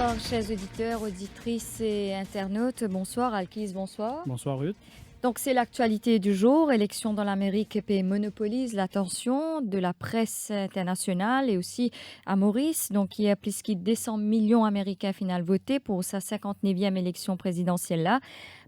Bonsoir, chers auditeurs, auditrices et internautes. Bonsoir, Alkis, bonsoir. Bonsoir Ruth. Donc, c'est l'actualité du jour. Élection dans l'Amérique monopolise l'attention de la presse internationale et aussi à Maurice. Donc, il y a plus de 200 millions d'Américains final voté pour sa 59e élection présidentielle là.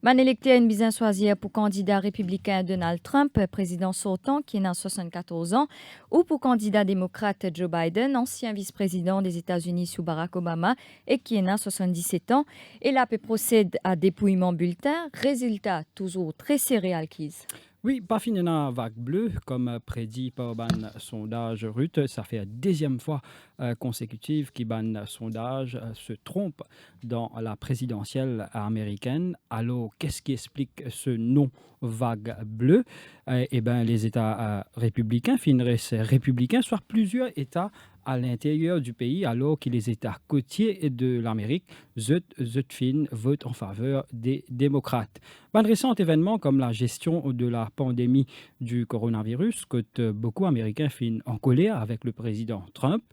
Man électeur une bien choisir pour candidat républicain Donald Trump, président sortant qui est à 74 ans, ou pour candidat démocrate Joe Biden, ancien vice-président des États-Unis sous Barack Obama et qui est à 77 ans. Et là, procède à dépouillement bulletin. Résultat toujours très serré, Alkis. Oui, pas fini dans la vague bleue, comme prédit par ban sondage Ruth. Ça fait la deuxième fois consécutive que ban sondage se trompe dans la présidentielle américaine. Alors, qu'est-ce qui explique ce nom vague bleue? Eh bien, les États républicains finiraient républicains, soit plusieurs États à l'intérieur du pays, alors que les États côtiers de l'Amérique votent en faveur des démocrates. Un récent événement comme la gestion de la pandémie du coronavirus, que beaucoup d'Américains finissent en colère avec le président Trump,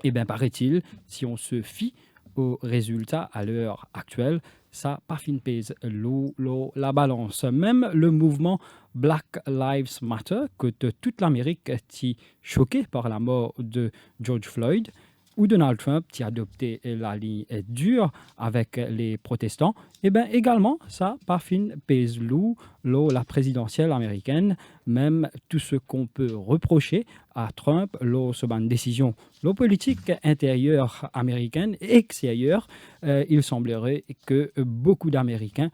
eh bien, paraît-il, si on se fie aux résultats à l'heure actuelle, ça pas fin pèse la balance. Même le mouvement Black Lives Matter, que toute l'Amérique est choquée par la mort de George Floyd, où Donald Trump a adopté la ligne dure avec les protestants, et bien également, ça, pas fin pèse la présidentielle américaine, même tout ce qu'on peut reprocher à Trump, sur une décision politique intérieure américaine et extérieure, il semblerait que beaucoup d'Américains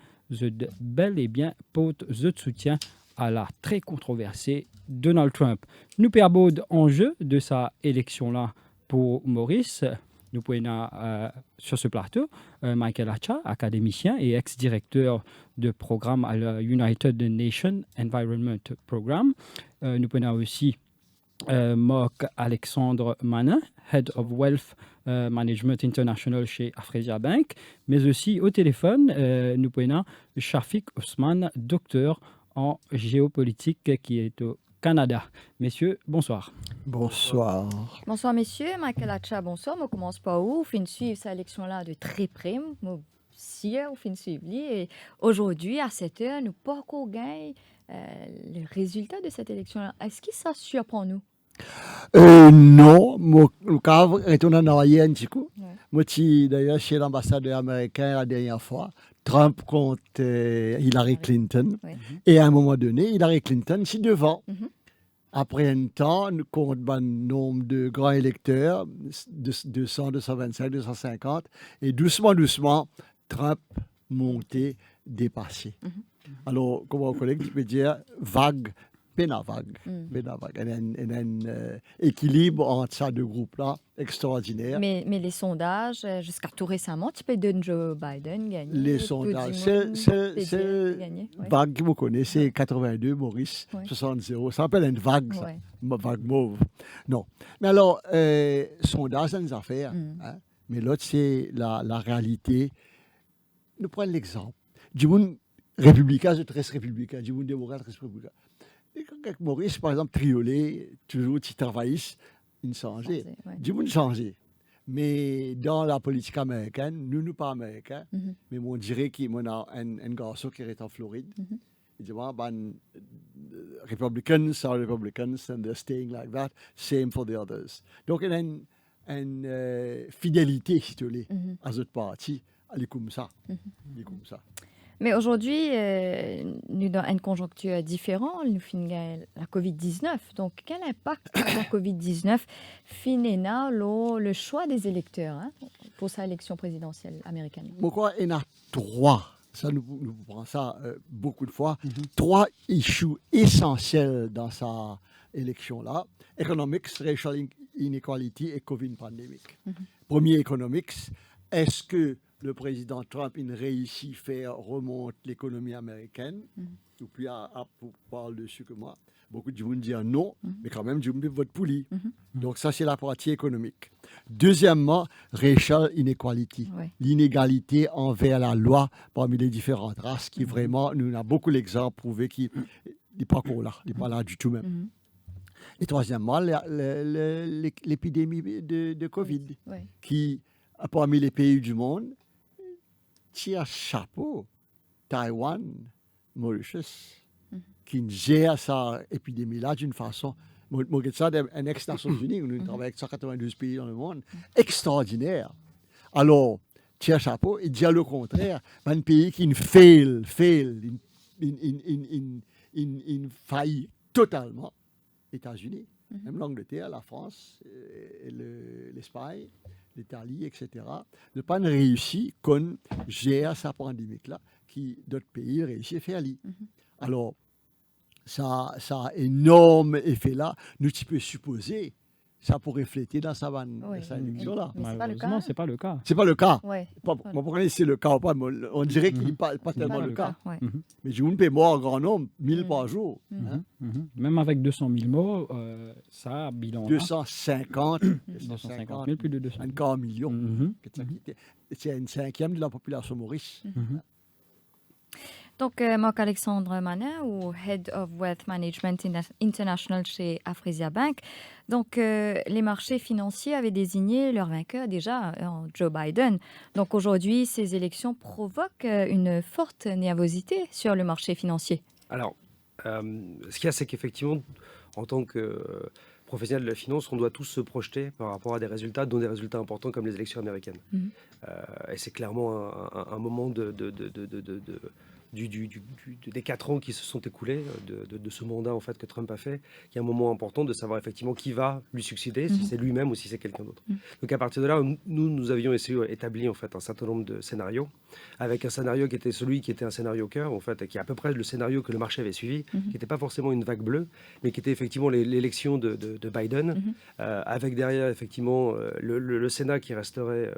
bel et bien portent de soutien à la très controversée Donald Trump. Nous perdons enjeu de sa élection-là pour Maurice. Nous pouvons sur ce plateau Michael Acha, académicien et ex-directeur de programme à la United Nations Environment Programme. Nous pouvons aussi Marc Alexandre Manin, Head of Wealth Management International chez Afrezia Bank, mais aussi au téléphone, nous pouvons Shafik Ousmane, docteur en géopolitique qui est au Canada. Messieurs, bonsoir. Bonsoir. Bonsoir, messieurs. Michael Acha, bonsoir. On commence par où? On finit suivre cette élection-là de très près. Si on finit suivre. Et aujourd'hui, à 7 h, nous pas encore gagné le résultat de cette élection-là. Est-ce que ça surprend nous? Non, je vais retourner en arrière un petit coup. Ouais. Moi, d'ailleurs, chez l'ambassadeur américain la dernière fois, Trump contre Hillary Clinton. Ouais. Et à un moment donné, Hillary Clinton, c'est devant. Mhm. Après un temps, nous comptons un nombre de grands électeurs, 200, 225, 250. Et doucement, Trump monté, dépassé. Mhm. Alors, comme mon collègue, tu peux dire vague, peine à vague. Mm. Peine à vague. Il y a un équilibre entre ces deux groupes-là extraordinaire. Mais les sondages, jusqu'à tout récemment, tu peux donner Joe Biden gagner. Les Tout sondages, du monde c'est peut gagner, ouais. vague que vous connaissez, 82, Maurice, Ouais. 60. Ça s'appelle une vague, ça. Ouais. Vague mauve. Non. Mais alors, sondage, c'est une affaire. Mm. Hein? Mais l'autre, c'est la réalité. Nous prenons l'exemple. Du monde républicain, je reste républicain. Du monde démocrate, je reste républicain. Et quand avec Maurice, par exemple, triolet, toujours, tu travailles, il changeait. Ouais. Du monde changé. Mais dans la politique américaine, nous pas américains, Mhm. mais on dirait qu'il y a un garçon qui est en Floride. Mhm. Il dit, Republicans are Republicans and they're staying like that. Same for the others. Donc, il y a une fidélité, si tu veux, Mhm. à cette partie. Elle est comme ça. Mhm. Elle est comme ça. Mais aujourd'hui, nous dans une conjoncture différente, nous finissons la COVID-19. Donc, quel impact la COVID-19 finit le choix des électeurs pour sa élection présidentielle américaine? Pourquoi il y en a trois? Ça, nous prenons ça beaucoup de fois. Trois issues essentielles dans sa élection-là. Economics, racial inequality et COVID pandémique. Premier, economics. Est-ce que le président Trump il réussit à faire remonter l'économie américaine? Ou plus à parler dessus que moi. Beaucoup de gens disent non, mais quand même, je me vote pour lui. Donc ça, c'est la partie économique. Deuxièmement, racial inequality, Ouais. l'inégalité envers la loi parmi les différentes races, qui vraiment, nous avons beaucoup d'exemples prouvés qu'il n'est pas encore là, il n'est pas là du tout même. Mhm. Et troisièmement, l'épidémie de Covid, Ouais. qui parmi les pays du monde, tire chapeau Taïwan, Mauritius, qui gère cette épidémie-là d'une façon. Moi, ça, un ex-Nations Unies, nous travaillons avec 192 pays dans le monde, extraordinaire. Alors, tire chapeau, et dire le contraire, un pays qui fail, il faillit totalement, États-Unis, même l'Angleterre, la France, l'Espagne, l'Italie, etc. Ne pas réussi qu'on gère sa pandémie-là, qui d'autres pays réussissent à faire. Alors, ça a énorme effet-là. Nous, tu peux supposer ça pour refléter dans sa élection-là. Malheureusement, ce n'est pas le cas. C'est pas le cas. Ouais. Moi, pour c'est le cas ou pas, on dirait qu'il n'est pas tellement le cas. Mais je ne peux mort grand nombre, 1000 par jour. Même avec 200 000 morts, ça, bilan. 250 000, plus de 200 000. Encore un million. C'est une cinquième de la population maurice. Donc, Marc-Alexandre Manin, ou Head of Wealth Management International chez Afrisia Bank. Donc, les marchés financiers avaient désigné leur vainqueur déjà, Joe Biden. Donc, aujourd'hui, ces élections provoquent une forte nervosité sur le marché financier. Alors, ce qu'il y a, c'est qu'effectivement, en tant que professionnel de la finance, on doit tous se projeter par rapport à des résultats, dont des résultats importants comme les élections américaines. Et c'est clairement un moment des 4 ans qui se sont écoulés de ce mandat en fait que Trump a fait, qui est un moment important de savoir effectivement qui va lui succéder, si c'est lui-même ou si c'est quelqu'un d'autre. Donc à partir de là, nous avions établi en fait un certain nombre de scénarios, avec un scénario qui était celui qui était un scénario cœur en fait, qui est à peu près le scénario que le marché avait suivi, qui n'était pas forcément une vague bleue, mais qui était effectivement l'élection de Biden, avec derrière effectivement le Sénat qui resterait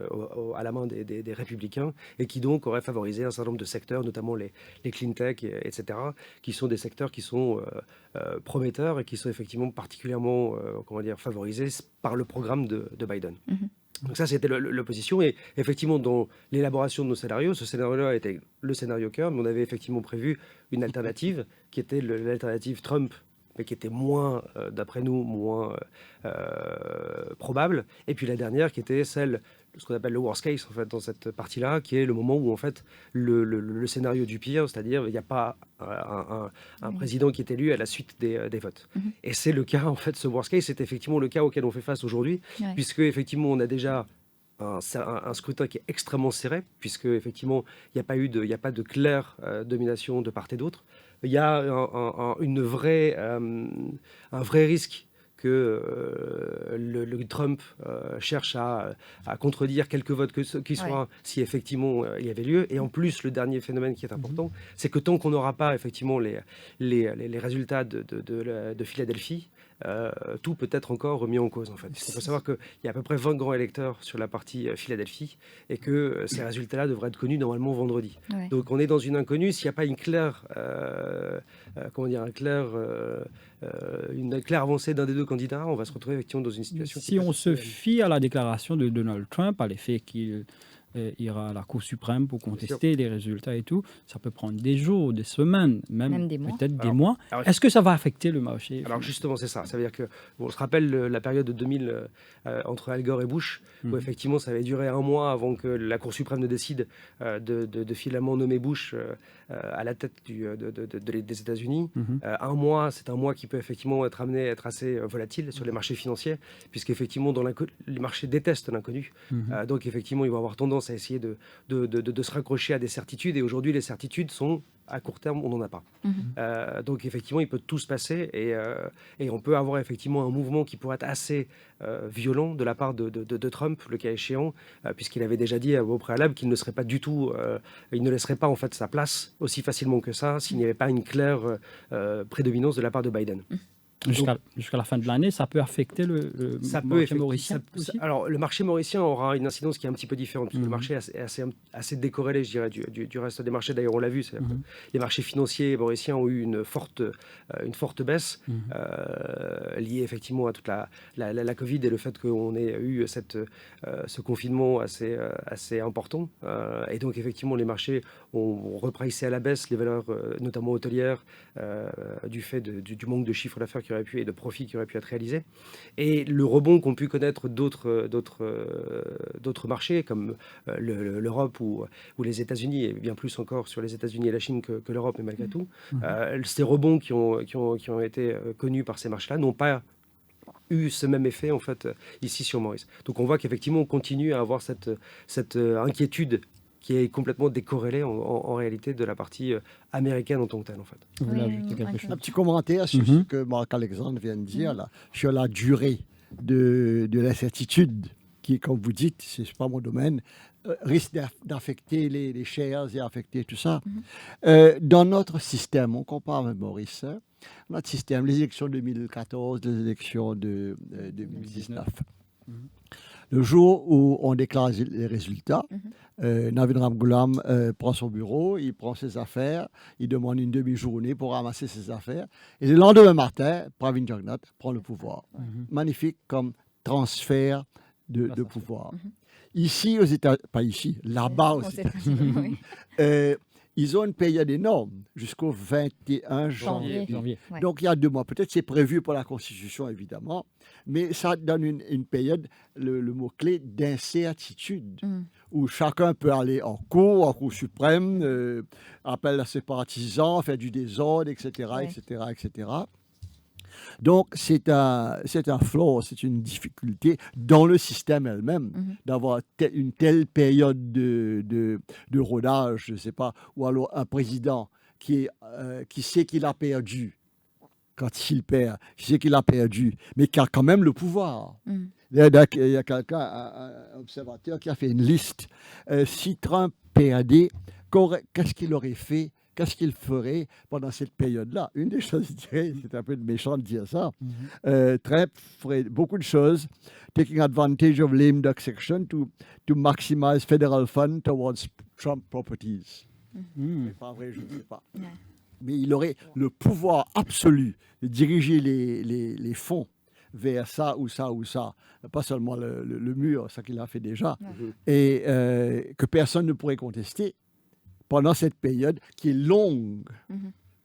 à la main des républicains et qui donc aurait favorisé un certain nombre de secteurs, notamment les clean tech, etc., qui sont des secteurs qui sont prometteurs et qui sont effectivement particulièrement favorisés par le programme de Biden. Donc ça, c'était l'opposition. Et effectivement, dans l'élaboration de nos scénarios, ce scénario-là était le scénario cœur, mais on avait effectivement prévu une alternative qui était l'alternative Trump, mais qui était moins, d'après nous, moins probable. Et puis la dernière qui était celle, ce qu'on appelle le worst case, en fait, dans cette partie-là, qui est le moment où, en fait, le scénario du pire, c'est-à-dire il n'y a pas un président qui est élu à la suite des votes. Et c'est le cas, en fait, ce worst case, c'est effectivement le cas auquel on fait face aujourd'hui, puisque, effectivement, on a déjà un scrutin qui est extrêmement serré, puisque, effectivement, il n'y a pas de claire domination de part et d'autre. Il y a un vrai risque que le Trump cherche à contredire quelques votes qui soient si effectivement il y avait lieu. Et en plus, le dernier phénomène qui est important, c'est que tant qu'on n'aura pas effectivement les résultats de Philadelphie, tout peut être encore remis en cause en fait. Il faut savoir qu'il y a à peu près 20 grands électeurs sur la partie Philadelphie et que ces résultats-là devraient être connus normalement vendredi. Donc on est dans une inconnue. S'il n'y a pas une claire avancée d'un des deux candidats, on va se retrouver effectivement dans une situation. Si on se fie à la déclaration de Donald Trump, à l'effet qu'il ira à la Cour suprême pour contester les résultats et tout, ça peut prendre des jours, des semaines, même des mois. Peut-être des mois. Est-ce que ça va affecter le marché? Alors justement, c'est ça. Ça veut dire que, on se rappelle la période de 2000 entre Al Gore et Bush, où effectivement ça avait duré un mois avant que la Cour suprême ne décide de finalement nommer Bush à la tête des États-Unis. Un mois, c'est un mois qui peut effectivement être amené à être assez volatile sur les marchés financiers, puisqu'effectivement les marchés détestent l'inconnu. Donc effectivement, ils vont avoir tendance à essayer de se raccrocher à des certitudes. Et aujourd'hui, les certitudes sont à court terme, on n'en a pas. Donc effectivement, il peut tout se passer et on peut avoir effectivement un mouvement qui pourrait être assez violent de la part de Trump, le cas échéant, puisqu'il avait déjà dit au préalable qu'il ne serait pas du tout, il ne laisserait pas en fait sa place aussi facilement que ça s'il n'y avait pas une claire prédominance de la part de Biden. Jusqu'à la fin de l'année, ça peut affecter le marché mauricien aussi. Alors, le marché mauricien aura une incidence qui est un petit peu différente, puisque le marché est assez décorrélé, je dirais, du reste des marchés. D'ailleurs, on l'a vu, les marchés financiers mauriciens ont eu une forte baisse, liée effectivement à toute la Covid et le fait qu'on ait eu ce confinement assez important. Et donc, effectivement, les marchés ont repricé à la baisse les valeurs, notamment hôtelières, du fait du manque de chiffre d'affaires qui auraient pu et de profits qui auraient pu être réalisés. Et le rebond qu'ont pu connaître d'autres marchés comme l'Europe ou les États-Unis, et bien plus encore sur les États-Unis et la Chine que l'Europe, mais malgré tout, ces rebonds qui ont été connus par ces marchés-là n'ont pas eu ce même effet en fait ici sur Maurice. Donc on voit qu'effectivement on continue à avoir cette inquiétude qui est complètement décorrélée en réalité de la partie américaine en tant que telle en fait. Vous voulez Oui, ajouter quelque ok. chose? Un petit commentaire sur ce que Marc-Alexandre vient de dire, là, sur la durée de l'incertitude, qui, comme vous dites, ce n'est pas mon domaine, risque d'affecter les shares et affecter tout ça. Dans notre système, on compare avec Maurice, hein, notre système, les élections de 2014, les élections de 2019. Le jour où on déclare les résultats, Navin Ramgoolam prend son bureau, il prend ses affaires, il demande une demi-journée pour ramasser ses affaires. Et le lendemain matin, Pravin Jagnnath prend le pouvoir. Magnifique comme transfert de pouvoir. Ici, aux États, pas ici, là-bas aux États-Unis, ils ont une période énorme jusqu'au 21 janvier. Ouais. Donc il y a 2 mois. Peut-être c'est prévu pour la Constitution, évidemment, mais ça donne une période, le mot-clé, d'incertitude, où chacun peut aller en Cour suprême, appelle à ses partisans, faire du désordre, etc., Ouais. etc., etc. Donc, c'est un flaw, c'est une difficulté dans le système elle-même d'avoir une telle période de rodage, je ne sais pas, ou alors un président qui sait qu'il a perdu, quand il perd, qui sait qu'il a perdu, mais qui a quand même le pouvoir. Il y a quelqu'un, un observateur, qui a fait une liste. Si Trump perdait, qu'est-ce qu'il aurait fait? Qu'est-ce qu'il ferait pendant cette période-là? Une des choses, je dirais, c'est un peu méchant de dire ça, Trump ferait beaucoup de choses, taking advantage of lame duck section to maximize federal fund towards Trump properties. C'est pas vrai, je ne sais pas. Mais il aurait le pouvoir absolu de diriger les fonds vers ça ou ça ou ça, pas seulement le mur, ça qu'il a fait déjà, et que personne ne pourrait contester pendant cette période qui est longue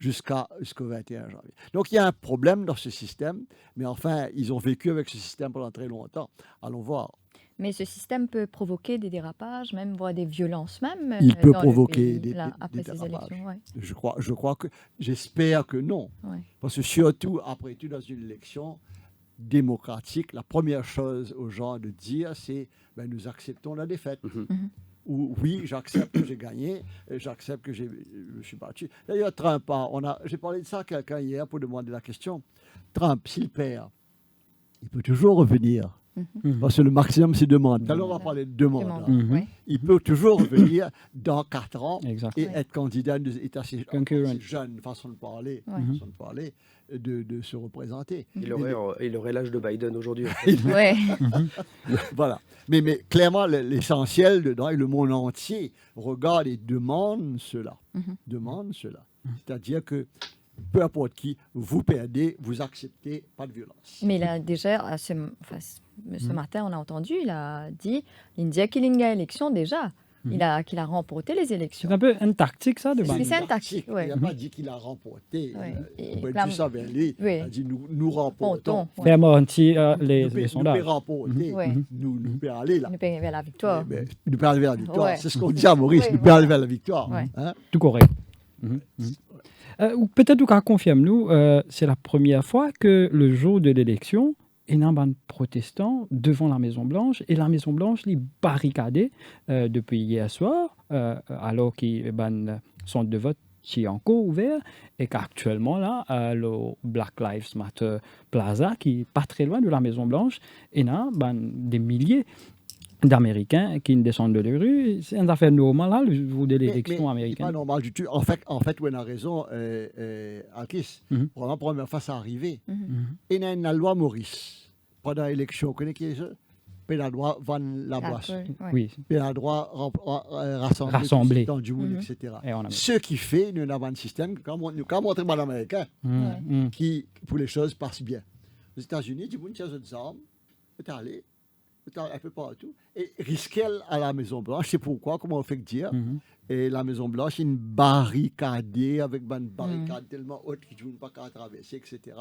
jusqu'au 21 janvier. Donc il y a un problème dans ce système, mais enfin, ils ont vécu avec ce système pendant très longtemps. Allons voir. Mais ce système peut provoquer des dérapages, même voire des violences même. Il peut dans le provoquer pays, des après ces dérapages. élections. Ouais. Je crois que, j'espère que non. Ouais. Parce que surtout, après tout, dans une élection démocratique, la première chose aux gens de dire, c'est nous acceptons la défaite. Ou oui, j'accepte que j'ai gagné, et j'accepte que je me suis battu. D'ailleurs, Trump, j'ai parlé de ça à quelqu'un hier pour demander la question. Trump, s'il perd, il peut toujours revenir. Parce que le maximum, c'est 2 mandats. Alors, on va parler de 2 mandats. Ouais. Il peut toujours revenir dans 4 ans Exact. et être candidat. C'est assez Concurrent. jeune façon de parler, de se représenter. Il aurait l'âge de Biden aujourd'hui. Ouais. Voilà. Mais clairement, l'essentiel dedans, et le monde entier regarde et demande cela. Demande cela. C'est-à-dire que peu importe qui, vous perdez, vous acceptez, pas de violence. Mais là, déjà, ce matin, on a entendu, il a dit l'India Kilinga élection déjà. Qu'il a remporté les élections. C'est un peu une tactique, ça, de C'est Biden. une tactique, ouais. Il n'a pas dit qu'il a remporté. Ouais. Et Il là- dit ça vers lui. Oui. Il a dit nous remportons. Ouais. Faire mentir les Nous sondages. pouvons remporter. Ouais. Nous pouvons aller là. Nous payons vers la victoire. Mais nous pouvons aller vers la victoire. Ouais. C'est ce qu'on dit à Maurice. Ouais, Nous pouvons aller vers la victoire. Ouais. Hein? Tout correct. Ou peut-être qu'on confirme-nous, c'est la première fois que le jour de l'élection, il y a un protestant devant la Maison-Blanche, et la Maison-Blanche est barricadée depuis hier soir, alors que le centre de vote est encore ouvert, et qu'actuellement, là, le Black Lives Matter Plaza, qui n'est pas très loin de la Maison-Blanche, il y a des milliers d'Américains qui descendent de la rue. C'est une affaire normale, là, le jour de l'élection C'est pas américaine. normal du tout. En fait, on a raison, Alkis. Pour la première fois, ça arrivé. Il y a une loi Maurice. Pendant l'élection, vous connaissez qui est ça? Il a le droit de vendre la boisson. Oui. Il a le droit de rassembler dans du monde, etc. Et on a- Ce qui fait, nous avons un système, nous avons montré mal américain, qui, pour les choses, passe bien. Aux États-Unis, du monde qui a des armes, peut aller un peu partout, et risquer à la Maison-Blanche. C'est pourquoi, comment on fait que dire, et la Maison-Blanche est une barricadée avec une barricade tellement haute qu'ils ne peuvent pas traverser, etc.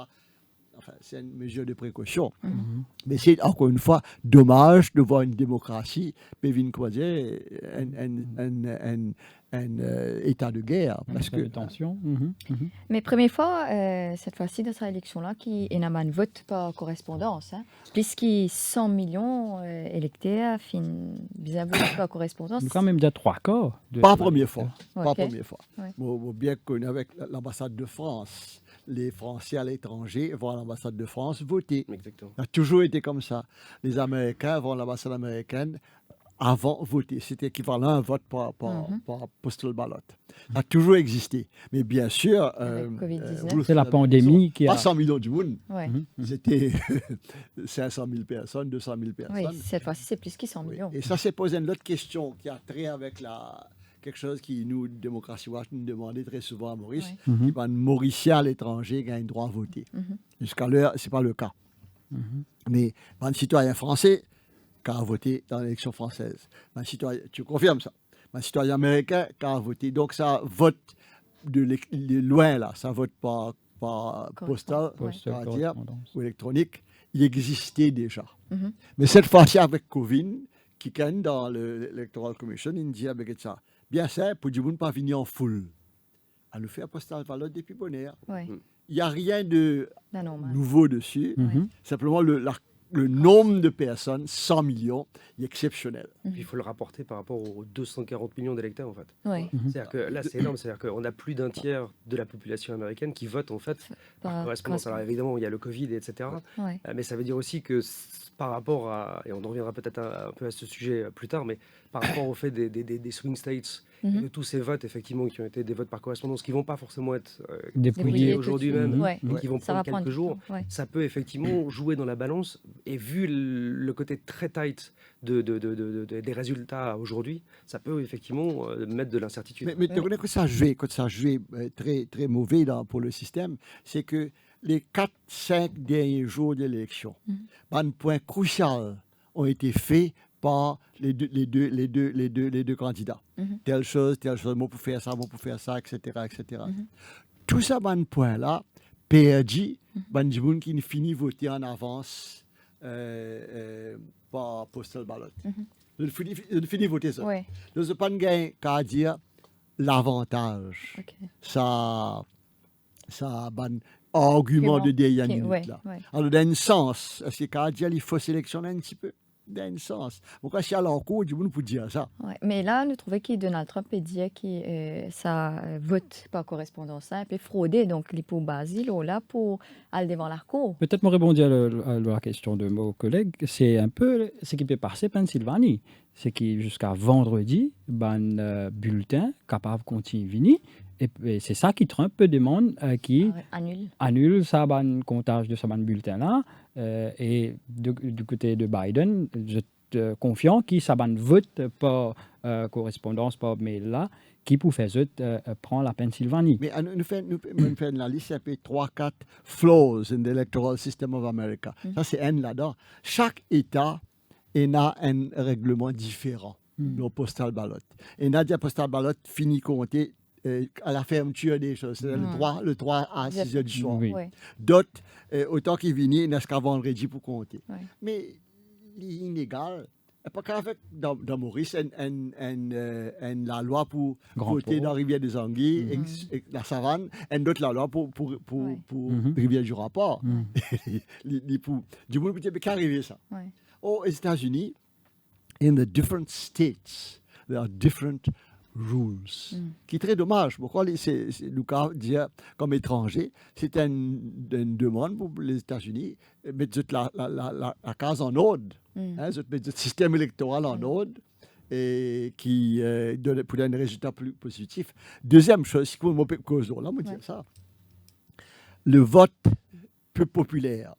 enfin, c'est une mesure de précaution. Mhm. Mais c'est encore une fois dommage de voir une démocratie, Pévin Croisier, un état de guerre. Parce que tension. Mais première fois, cette fois-ci, dans cette élection-là, qui est un vote par correspondance, hein, puisqu'il y a 100 millions électeurs, bien voté par correspondance. Il y a quand même déjà 3 cas. pas la première fois. Ouais, Pas ok. la première fois. Ouais. Bon, bien connu avec l'ambassade de France. Les Français à l'étranger vont à l'ambassade de France voter. Exactement. Ça a toujours été comme ça. Les Américains vont à l'ambassade américaine avant voter. C'était équivalent à un vote par postal ballot. Ça a toujours existé. Mais bien sûr, Avec Covid-19. Ruth C'est la avait pandémie raison. qui a... Pas 100 millions du monde. Ouais. C'était 500 000 personnes, 200 000 Oui, personnes. cette fois-ci, c'est plus que 100 Oui. millions. Et ça s'est posé une autre question qui a trait avec quelque chose qui nous, Démocratie Watch, nous demandait très souvent à Maurice, Ouais. qui va un Mauricien à l'étranger gagne droit à voter. Mhm. Jusqu'à l'heure, ce n'est pas le cas. Mais un citoyen français qui a voté dans l'élection française. Un citoyen, tu confirmes ça? Un citoyen américain qui a voté. Donc ça vote de loin, là. Ça vote par postal, Ouais. on va dire, Correspondance. ou électronique. Il existait déjà. Mhm. Mais cette fois-ci, avec Covid, qui gagne dans l'Electoral Commission, il dit avec ça, bien simple, pour du monde pas venir en foule. À nous faire postal ballot depuis bonheur. Ouais. Il n'y a rien de La normale. nouveau dessus. Mhm. Simplement, le nombre de personnes, 100 millions, est exceptionnel. Puis il faut le rapporter par rapport aux 240 millions d'électeurs, en fait. Ouais. C'est-à-dire que là, c'est énorme. C'est-à-dire qu'on a plus d'un tiers de la population américaine qui vote, en fait, par correspondance. Alors évidemment, il y a le Covid, etc. Ouais. Mais ça veut dire aussi que par rapport à, et on en reviendra peut-être un peu à ce sujet plus tard, mais par rapport au fait des swing states, Mhm. de tous ces votes, effectivement, qui ont été des votes par correspondance, qui ne vont pas forcément être Dépouillé aujourd'hui tout de suite. même, Ouais. et qui vont Ça va prendre quelques jours, Ouais. ça peut effectivement jouer dans la balance. Et vu le côté très tight des résultats aujourd'hui, ça peut effectivement mettre de l'incertitude. Mais tu connais que ça jouait, très, très mauvais pour le système, c'est que les 4-5 derniers jours d'élection, un point crucial ont été faits par les deux candidats. Mhm. Telle chose, moi pour faire ça, etc. etc. Tout ça, un point-là, perdu, du monde qui ne finit voter en avance par postal ballot. Je finis voter ça. Ouais. Donc, c'est pas une gain qu'à dire l'avantage. Ok. Ça ban argument de dernière Ok, minute ouais, là. ouais. Alors, dans un sens, est-ce que qu'à dire il faut sélectionner un petit peu? Dans un sens. Pourquoi si à l'encours, du monde pour dire ça? Ouais. Mais là, nous trouvons que Donald Trump a dit que ça vote par correspondance simple et fraudé. Donc, il est pour Basile, là, pour aller devant la cour. Peut-être me répondre à la question de mon collègue, c'est un peu ce qui peut passer Pennsylvanie. C'est que jusqu'à vendredi, un bulletin capable de continuer. Et c'est ça qui Trump demande qui annule ça, ban comptage de ce bulletin-là. Et du côté de Biden, je suis confiant qu'il ça ban vote par correspondance, par mail-là, qui pour faire prend la Pennsylvanie. Mais nous faisons la liste, un peu 3-4 flaws in the electoral system of America. Ça, c'est un là-dedans. Chaque État a un règlement différent dans le postal ballot. Et Nadia postal ballot finit compter à la fermeture des choses. C'est le 3 à 6 heures du soir. Oui. Ouais. D'autres, autant qu'ils viennent, n'est-ce qu'à vendredi pour compter. Ouais. Mais l'inégal, pas qu'avec dans Maurice, la loi pour Grand voter Port. dans Rivière des Anguilles, et la savane, et d'autres la loi pour Rivière du Rapport. Du monde peut dire, mais qu'arrive ça? Ouais. Aux États-Unis, in the different states, there are different rules. Qui est très dommage. Pourquoi Lucas dire comme étranger, c'est une demande pour les États-Unis, mettre la case en ordre, mettre le système électoral en ordre, et qui donne pour un résultat plus positif. Deuxième chose, c'est qu'on cause là, on dire ça. Le vote peu populaire.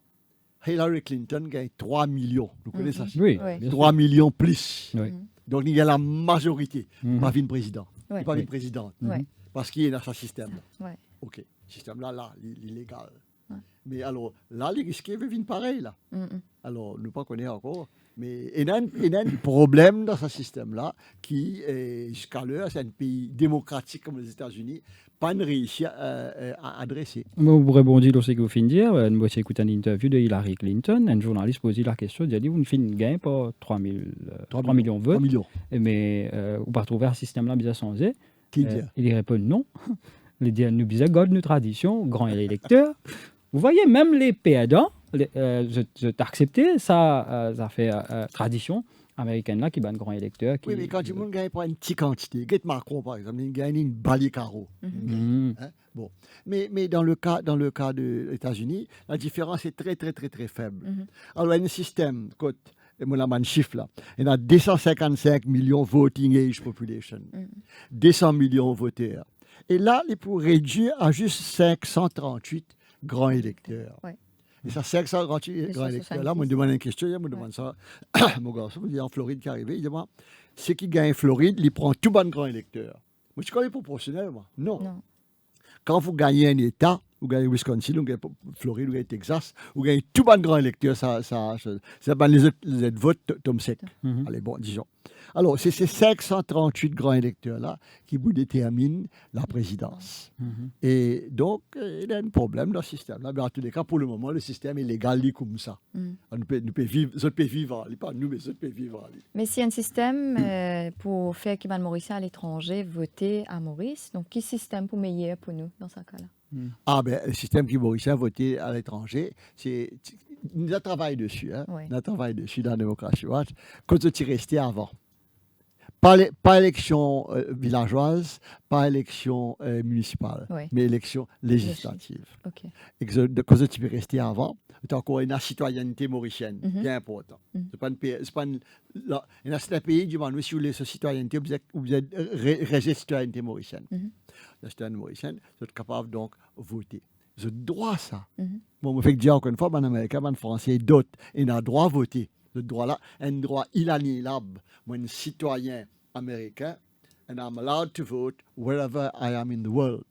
Hillary Clinton gagne 3 millions. Vous connaissez ça? Oui, Ouais. bien 3 millions plus. Oui. Donc, il y a la majorité. Pas une président. Ouais. Pas une présidente. Ouais. Parce qu'il y a dans ce système. Ouais. OK. Ce système-là, l'illégal. Ouais. Mais alors, là, les risques viennent pareil, là. Mhm. Alors, nous ne pas connaître encore. Mais il y a un problème dans ce système-là qui, jusqu'à l'heure, c'est un pays démocratique comme les États-Unis, pas réussi à adresser. Vous rebondissez sur ce que vous venez de dire. Moi, j'ai écouté une interview de Hillary Clinton. Un journaliste posait la question. Il a dit vous ne faites gain pour 3 millions de votes. 3 millions. Mais vous ne trouvez un système-là bien changé. Qui dit Il répond non. Il dit nous disons garde nos traditions, grand électeur. Vous voyez, même les perdants, je t'accepte, ça fait tradition américaine là qui bat un grand électeur. Oui, mais quand tu gagne pas une petite quantité, Get Macron par exemple, il gagne une balle carreau. Bon, mais dans le cas des États-Unis, la différence est très très très très faible. Alors il y a un système, mon amant chiffre là, il y a 255 millions voting age population, 200 millions voteurs. Et là, il pour réduire à juste 538 grands électeurs. Ouais. Et ça, 538 grands électeurs. Là, moi, je me demande une question, je me demande ça. Mon garçon, il est en Floride qui est arrivé, il demande, ceux qui gagnent Floride, il prend tout bon grand électeur. Moi, je connais proportionnel, moi. Non. Quand vous gagnez un État, vous gagnez Wisconsin, vous gagnez Floride, vous gagnez Texas, vous gagnez tout bon grand électeur, ça les autres votes tombent sec. Allez, bon, disons. Alors, c'est ces 538 grands électeurs-là qui vous déterminent la présidence. Et donc, il y a un problème dans ce système-là. Mais en tous les cas, pour le moment, le système est légal comme ça. Nous pouvons vivre, pas nous, mais les autres peuvent vivre. Mais s'il y a un système pour faire qu'Ivan Mauricien à l'étranger voter à Maurice, donc quel système pour meilleur pour nous dans ce cas-là? Le système qui Mauricien voter à l'étranger, nous avons travaillé dessus. Oui. Nous avons travaillé dessus dans la démocratie. Quand tu es resté avant. Pas élection villageoise, pas élection municipale, mais élection législative. Okay. Et quand tu es resté avant, tu as encore une citoyenneté mauricienne, bien important. C'est pas un certain pays du monde, si vous voulez cette citoyenneté, vous êtes resté citoyenneté mauricienne. La citoyenneté mauricienne, vous êtes capable donc de voter. Vous avez droit à ça. Bon, je vais dire encore une fois, en Américain, en Français, d'autres, ils ont droit à voter. Ce droit-là, un droit inaliénable. Moi, un citoyen américain, and I'm allowed to vote wherever I am in the world.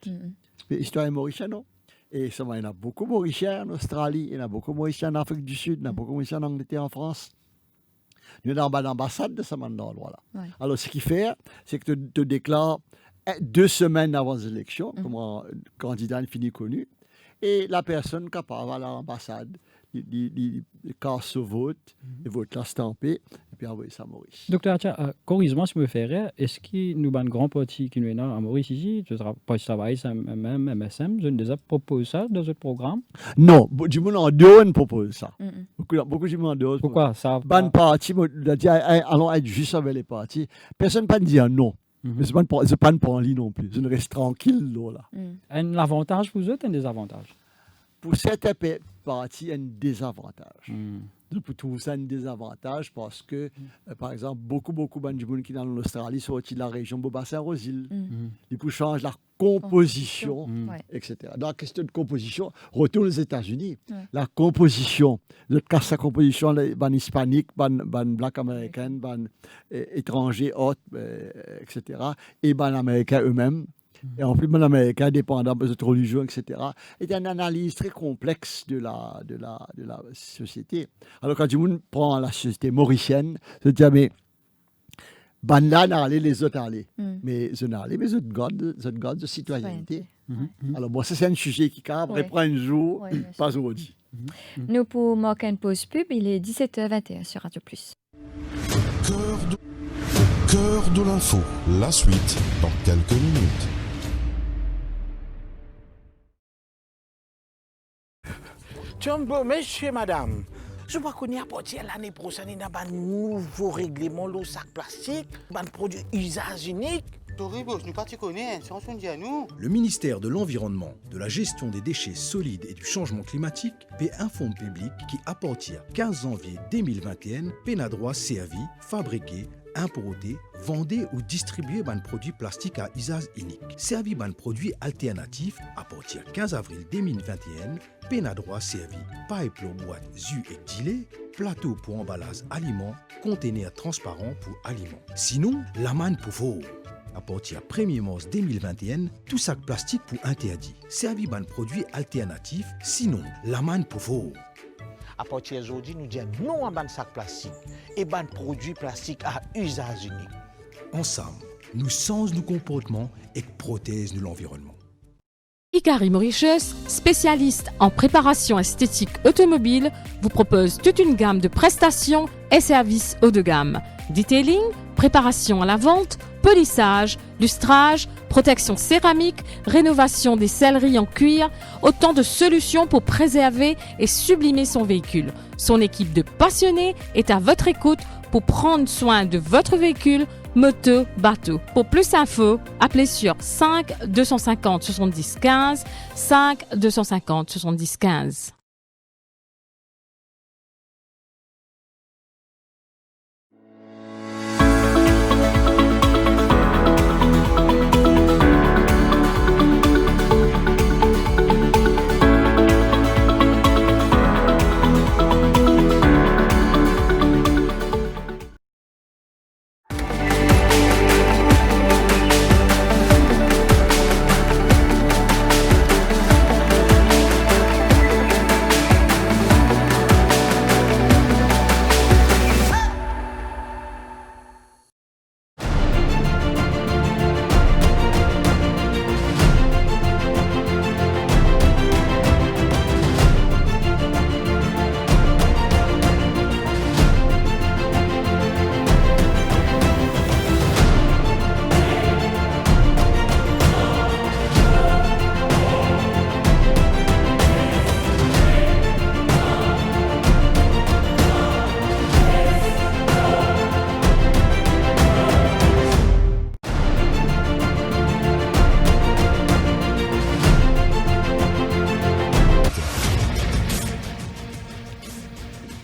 Mais citoyen mauricien, non. Et ça, il y en a beaucoup de Mauriciens en Australie, il y en a beaucoup de Mauriciens en Afrique du Sud, il y en a beaucoup de Mauriciens en Angleterre, en France. Nous sommes dans l'ambassade de ce endroit-là. Ouais. Alors, ce qu'il fait, c'est que tu te déclares 2 semaines avant les élections, comme un candidat infini connu, et la personne capable à l'ambassade, il casse ce vote, le vote là stampé, et puis envoyer ça à Maurice. Docteur Atia, corrige-moi si je me ferais, est-ce que nous avons un grand parti qui nous est à Maurice ici, je travaille même MSM, je ne propose ça dans votre programme? Non, du monde en dehors ne propose ça. Beaucoup de monde en dehors. Pourquoi ça? Ban parti, allons être juste avec les partis. Personne ne peut dire non. Mais ce n'est pas un lit non plus. Je reste tranquille là. Un avantage pour eux, un désavantage? Pour certains partis, un désavantage. Je trouve ça un désavantage parce que, par exemple, beaucoup de gens qui sont en Australie sont de la région de Beaubassin-Rosil. Du coup, changent la composition, etc. Dans la question de composition, retourne aux États-Unis. La composition, le cas de la composition, les hispaniques, les black américains, les étrangers, autres, etc. Et les américains eux-mêmes. Et en plus, les Américains, dépendant de notre religion, etc., est une analyse très complexe de la société. Alors, quand on prend la société mauricienne, je dis, mais là, n'allez les autres aller. Mais je n'allez, mais je garde de citoyenneté. Alors, bon, ça, c'est un sujet qui, quand même, reprend un jour, pas aujourd'hui. Nous, pour marquer une pause pub, il est 17h21 sur Radio Plus. Cœur de l'info, la suite dans quelques minutes. Bon, monsieur, madame, je vois qu'on y a parti l'année prochaine, il y a un nouveau règlement le sac plastique, un produit usage unique. Le ministère de l'Environnement, de la Gestion des déchets solides et du changement climatique paie un fonds public qui, à partir du 15 janvier 2021, peine à droit servi, fabriqué, importer, vendre ou distribuer un produit plastique à usage unique. Servi un produit alternatif à partir du 15 avril 2021, peine à droit servi, pipe pour boîte jus et gilet, plateau pour emballage aliments, conteneur transparent pour aliments. Sinon, la manne pour vous. À partir du 1er mars 2021, tout sac plastique pour interdit. Servi un produit alternatif, sinon, la manne pour vous. À partir d'aujourd'hui, nous disons non à ban sac plastique et ban produits plastiques à usage unique. Ensemble, nous changeons nos comportements et protégeons l'environnement. Ikari Mauritius, spécialiste en préparation esthétique automobile, vous propose toute une gamme de prestations et services haut de gamme. Detailing, préparation à la vente, polissage, lustrage, protection céramique, rénovation des selleries en cuir, autant de solutions pour préserver et sublimer son véhicule. Son équipe de passionnés est à votre écoute pour prendre soin de votre véhicule, moto, bateau. Pour plus d'infos, appelez sur 5 250 70 15, 5 250 70 15.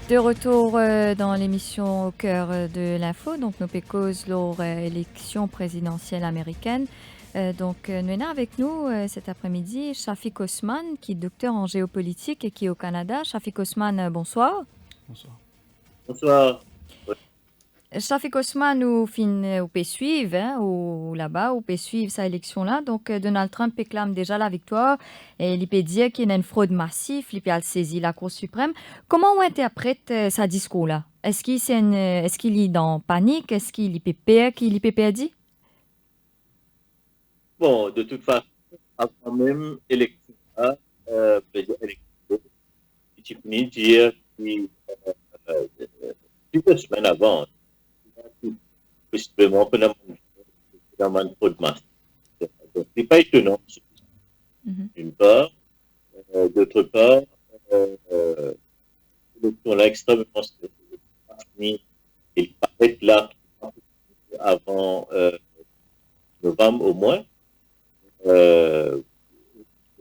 De retour dans l'émission Au cœur de l'info, donc nous pécose lors élection présidentielle américaine. Donc nous avons avec nous cet après-midi Shafiq Osman, qui est docteur en géopolitique et qui est au Canada. Shafiq Osman, bonsoir. Bonsoir. Bonsoir. Shafiq Osman, nous peut suivre ou là-bas, ou peut suivre sa élection-là. Donc Donald Trump réclame déjà la victoire et il peut dire qu'il y a une fraude massive, il peut saisir la Cour suprême. Comment on interprète sa discours-là? Est-ce qu'il est dans panique? Est-ce qu'il peut perdre? Qu'il peut perdre? Bon, de toute façon, avant même l'élection, il finit dire quelques semaines avant, possiblement pendant une fraude massive. Donc, ce n'est pas étonnant, d'une part. D'autre part, l'élection-là extrêmement finie. Il paraît là avant novembre au moins. Le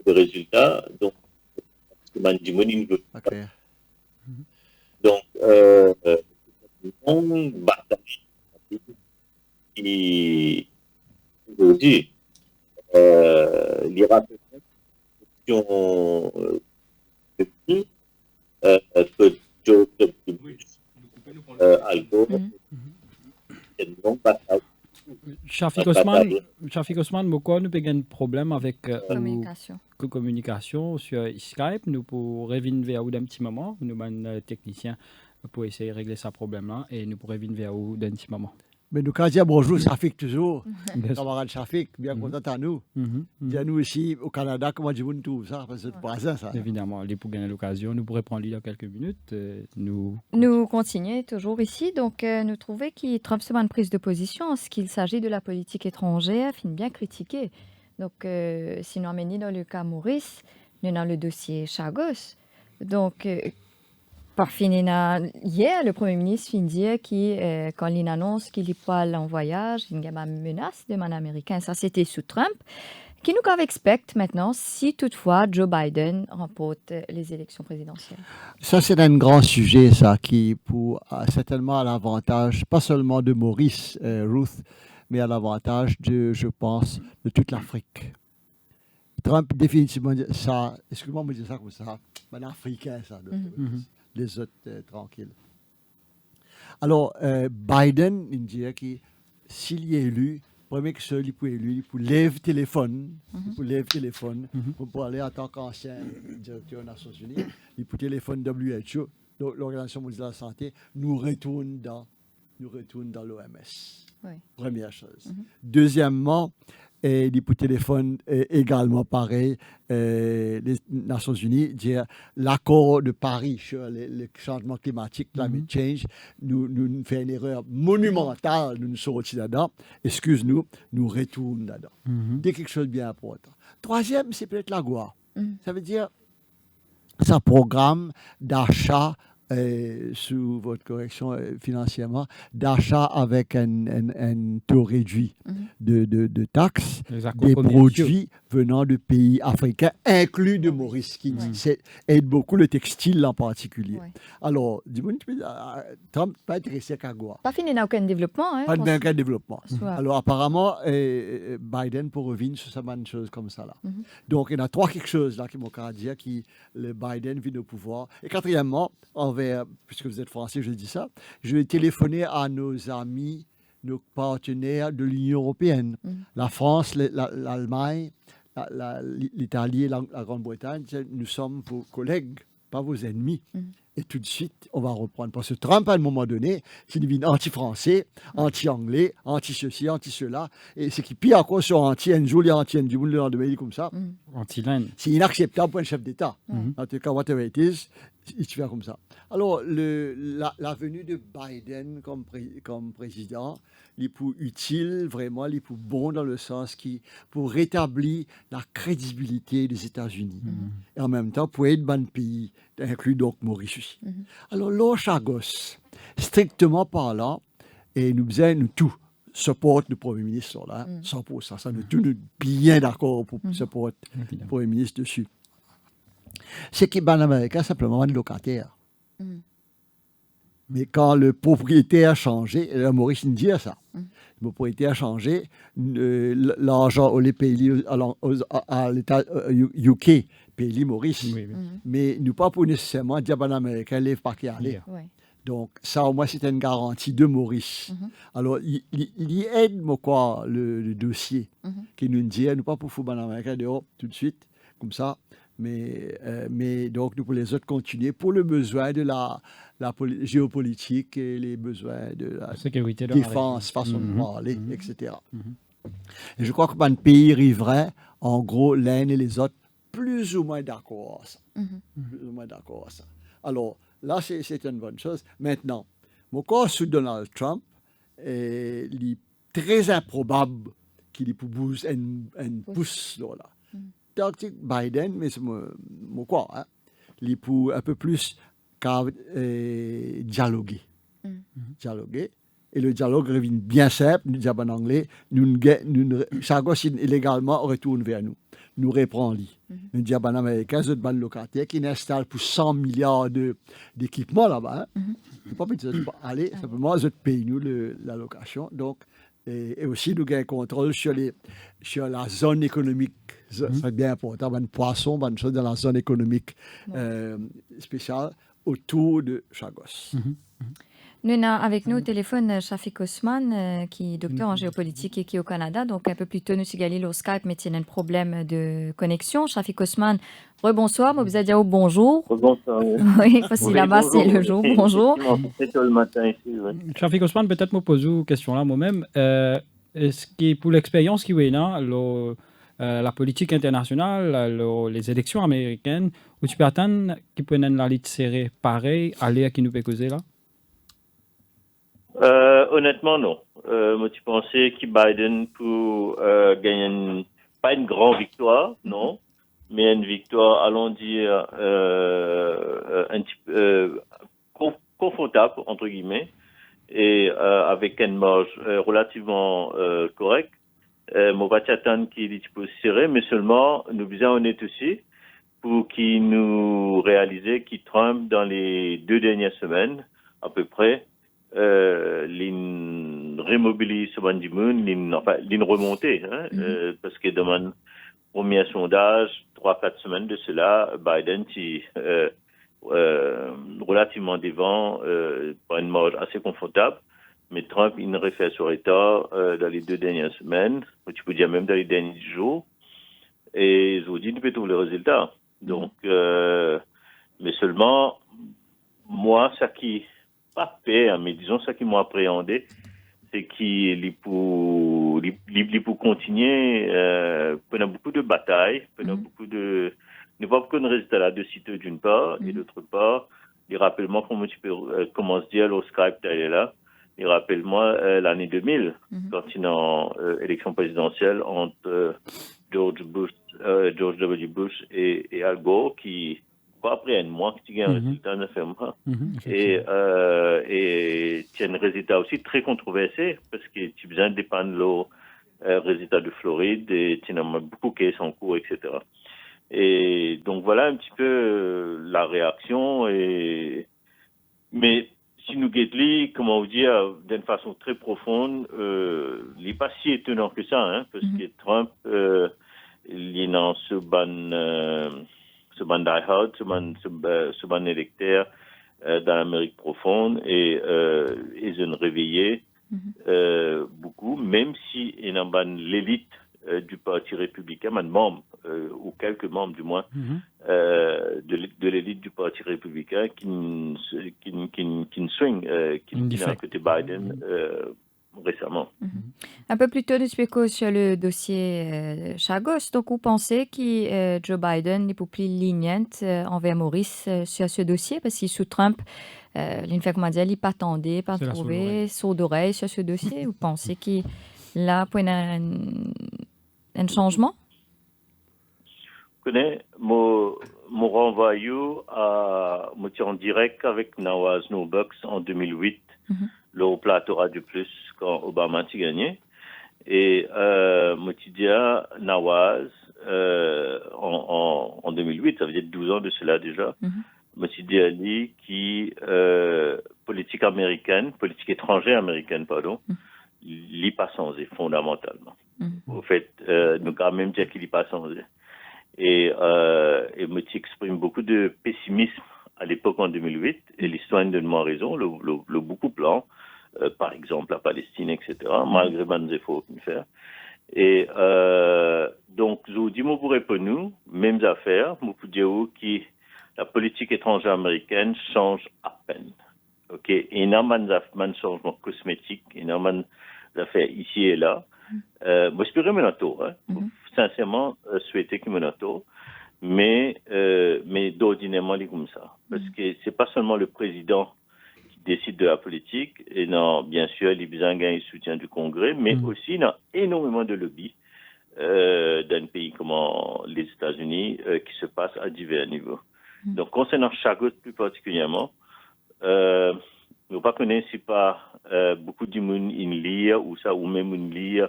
résultat, donc, Mandimoni ne veut pas. Okay. Donc, une bataille qui, aujourd'hui, l'Irak est une question de prix que Joe W. Algo, c'est une longue bataille. Shafiq Osman, pourquoi nous avons un problème avec communication sur Skype? Nous pourrons revenir vers vous d'un petit moment. Nous avons un technicien pour essayer de régler ce problème-là et nous pourrons revenir vers vous d'un petit moment. Mais nous, quand dire bonjour, Shafiq toujours. Camarade Shafiq, bien content à nous. Bien nous ici au Canada, comment dire tout ça, parce que c'est pas ça. Évidemment, pour gagner l'occasion, nous pourrons prendre dans quelques minutes. Nous continuons toujours ici. Donc, nous trouvons que Trump se met une prise de position en ce qu'il s'agit de la politique étrangère, fin bien critiquée. Donc, si nous amenons dans le cas Maurice, nous avons le dossier Chagos. Donc, par finina, hier, le Premier ministre fin dire que quand il annonce qu'il est pas en voyage, il y a une menace de man américain. Ça, c'était sous Trump. Qui nous expecte maintenant si toutefois Joe Biden remporte les élections présidentielles? Ça, c'est un grand sujet, ça, qui pour certainement à l'avantage, pas seulement de Maurice, Ruth, mais à l'avantage de, je pense, de toute l'Afrique. Trump, définitivement, ça, excuse-moi de dire ça comme ça, un Africain, ça, les autres tranquilles. Alors, Biden, il dit que s'il est élu, premier que ça, il peut élu, il peut lever téléphone, pour aller en tant qu'ancien directeur des Nations Unies, il peut téléphone WHO, l'Organisation mondiale de la santé nous retourne dans l'OMS. Oui. Première chose. Deuxièmement, et les téléphones également pareil, les Nations Unies dire l'accord de Paris sur le changement climatique, climate change, nous fait une erreur monumentale, nous sommes là-dedans. Excuse-nous, nous retournons là-dedans. C'est quelque chose de bien important. Troisième, c'est peut-être l'AGOA. Ça veut dire ça programme d'achat sous votre correction financièrement, d'achat avec un taux réduit de taxes des produits venant de pays africains, inclus de Maurice, qui aide beaucoup le textile en particulier. Ouais. Alors, dis-moi, Trump n'est pas intéressé qu'à quoi? Pas fini, n'a aucun développement. Hein, Pas aucun développement. Soit. Alors, apparemment, Biden pour revenir sur une chose comme ça. Là. Donc, il y en a trois quelque chose là qui m'ont dire que le Biden vient au pouvoir. Et quatrièmement, puisque vous êtes français, je dis ça, je vais téléphoner à nos amis, nos partenaires de l'Union européenne, la France, l'Allemagne, l'Italie et la Grande-Bretagne. Nous sommes vos collègues, pas vos ennemis. Et tout de suite, on va reprendre. Parce que Trump, à un moment donné, c'est devenu anti-français, anti-anglais, anti-ceci, anti-cela. Et ce qui est pire encore sur anti-Enjoul et anti-Enjoul, le lendemain, comme ça. Anti-laine. C'est inacceptable pour un chef d'État. En tout cas, whatever it is, il se fait comme ça. Alors, la venue de Biden comme président, il est pour utile, vraiment, il est pour bon dans le sens pour rétablir la crédibilité des États-Unis. Et en même temps, pour aider le pays, inclus donc Maurice aussi. Alors, Lord Chagos, strictement parlant, et nous tous, supporte le Premier ministre là, 100%. Ça, nous tous nous bien d'accord pour support le Premier ministre dessus. C'est que ben, l'Amérique simplement un locataire. Mais quand le propriétaire a changé, Maurice nous dit ça. Le propriétaire a changé, l'argent au pays à l'État UK, pays Maurice. Mais nous pas pour nécessairement dire ben l'Américain lève pas qui aller. Donc, ça, au moins, c'est une garantie de Maurice. Alors, il aide, quoi, le dossier, qui nous dit, nous pas pour foutre l'Américain dehors tout de suite, comme ça. Mais donc, nous pour les autres continuer pour le besoin de la géopolitique et les besoins de la sécurité de défense, façon de parler, etc. Et je crois que le pays arriverait, en gros, l'un et les autres, plus ou moins d'accord à ça. Plus ou moins d'accord à ça. Alors, là, c'est une bonne chose. Maintenant, mon cas sous Donald Trump, il est très improbable qu'il ait pour bouger un pouce là. Tactique Biden, mais c'est mon quoi, hein? Il est pour un peu plus dialoguer. Dialoguer. Et le dialogue revient bien simple, nous disons en anglais, Chagos illégalement retourne vers nous. Nous reprend-lui. Nous disons en américain, c'est un locataire qui installe pour 100 milliards d'équipements là-bas. Hein. Pas aller, simplement, je paye nous la location. Donc, et aussi, nous avons un contrôle sur la zone économique. C'est bien important. Un poisson, une chose dans la zone économique spéciale autour de Chagos. Nous avons avec nous au téléphone Shafik Osman, qui est docteur en géopolitique et qui est au Canada. Donc, un peu plus tôt, nous sommes au Skype, mais il y a un problème de connexion. Shafik Osman, rebonsoir. Moi, vous allez dire bonjour. Bonsoir. Oui, parce que là-bas, c'est le jour. Bonjour. C'est le matin ici, oui. Shafik Osman, peut-être me poser une question là moi-même. Est-ce que pour l'expérience qui est là, la politique internationale, les élections américaines, où tu peux attendre qu'ils prennent la ligne serrée pareil, aller à qui nous peut causer là? Honnêtement, non. Moi, tu pensais que Biden pour gagner pas une grande victoire, non, mais une victoire, allons dire, un petit peu confortable, entre guillemets, et avec une marge relativement correcte. Moi, va t'attendre qu'il est un peu serré, mais seulement, nous sommes honnêtes aussi, pour qu'il nous réalise qu'il Trump, dans les 2 dernières semaines, à peu près, l'in remobilise ce bandimoun, l'in remontée, hein, parce que dans mon premier sondage, 3-4 semaines de cela, Biden est relativement devant, par une marge assez confortable, mais Trump, il ne refait sur état dans les 2 dernières semaines, ou tu peux dire même dans les derniers jours, et aujourd'hui, nous peut trouver le résultat. Donc, mais seulement, moi, ça qui pas peur, mais disons ça qui m'a appréhendé, c'est qu'il pour continuer pendant beaucoup de batailles, pendant beaucoup de ne pas beaucoup de résultats là de sitôt d'une part, et d'autre part, il rappelle-moi comment se dire au Skype d'aller là, il rappelle-moi l'année 2000, quand il y a une élection présidentielle entre George W. Bush et Al Gore, qui pas après un mois qui a un résultat ne fait pas. Et c'est un résultat aussi très controversé parce que tu besoin de dépendre le résultat de Floride et tu as beaucoup qui sont en cours, etc. Et donc voilà un petit peu la réaction. Mais si nous guettons, comment vous dire, d'une façon très profonde, il n'est pas si étonnant que ça, hein, parce que Trump, il est dans ce ban die-hard, ce ban électeur dans l'Amérique profonde et ils ont réveillé beaucoup, même si il y a l'élite du Parti républicain, membre, ou quelques membres du moins, de l'élite du Parti républicain qui swing, qui n'a côté Biden récemment. Un peu plus tôt, nous expliquons sur le dossier Chagos. Donc, vous pensez que Joe Biden n'est pas plus lignante envers Maurice sur ce dossier parce qu'il sous Trump, il n'est pas attendu, pas trouvé, sourd d'oreille sur ce dossier. Vous pensez qu'il là pour un changement? Je connais, mon renvoyé à en direct avec Nawaz Nobucks en 2008, le plateau Radio Plus quand Obama a gagné. Et moi, je dis à Nawaz, en 2008, ça veut dire 12 ans de cela déjà, moi, je dis à lui qui, politique étrangère américaine, pardon, il n'est pas changé fondamentalement. Au fait, nous quand même dire qu'il n'est pas changé. Et moi, j'exprime beaucoup de pessimisme à l'époque en 2008, et l'histoire donne-moi raison, le beaucoup plan, par exemple la Palestine, etc., malgré les efforts qu'il fait. Et donc, je vous dis, moi, pour répondre, mêmes affaires, moi, pour dire que la politique étrangère américaine change à peine. Ok, il y a un changement cosmétique, il y a un affaires ici et là. Moi, je peux remettre un tour, hein. Sincèrement, souhaiter qu'il me note, mais d'ordinairement, il est comme ça. Parce que c'est pas seulement le président qui décide de la politique, et non, bien sûr, il a besoin de soutien du Congrès, mais aussi, il y a énormément de lobbies dans un pays comme les États-Unis qui se passent à divers niveaux. Donc, concernant Chagos plus particulièrement, nous ne connaissons pas beaucoup de monde in lire ou ça, ou même in lire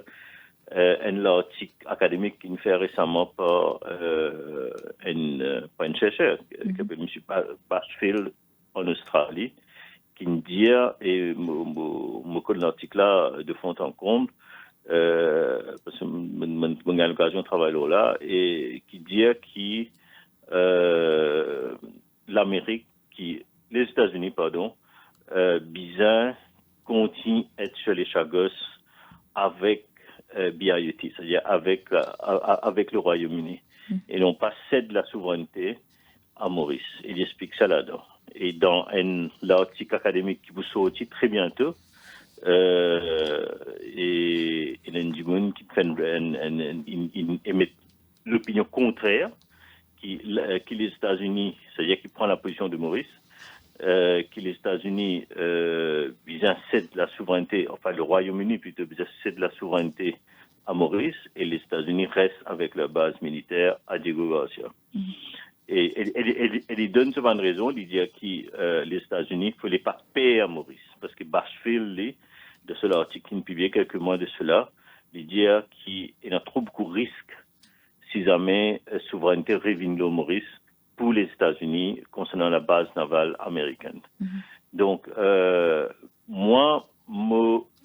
un article académique qu'il fait récemment par un chercheur qui s'appelle M. Bashfield en Australie, qui me dit, et je connais l'article là de fond en comble, parce que j'ai eu l'occasion de travailler là, et qui dit que les États-Unis, bizarre, continuent à être sur les Chagos avec BIUT, c'est-à-dire avec le Royaume-Uni, et n'ont pas cède la souveraineté à Maurice. Il explique ça là-dedans. Et dans l'article académique qui vous sortit très bientôt, et il y a du monde qui émet l'opinion contraire, qui les États-Unis, c'est-à-dire qui prend la position de Maurice, que les États-Unis cèdent la souveraineté, enfin le Royaume-Uni plutôt cède la souveraineté à Maurice, et les États-Unis restent avec leur base militaire à Diego Garcia. Et elle donne souvent une raison, il dit que les États-Unis ne fallait pas payer à Maurice, parce que Bashfield, de ce article qui publié quelques mois de cela, il dit qu'il y a trop beaucoup de risques si jamais souveraineté revient au Maurice pour les États-Unis concernant la base navale américaine. Donc, moi,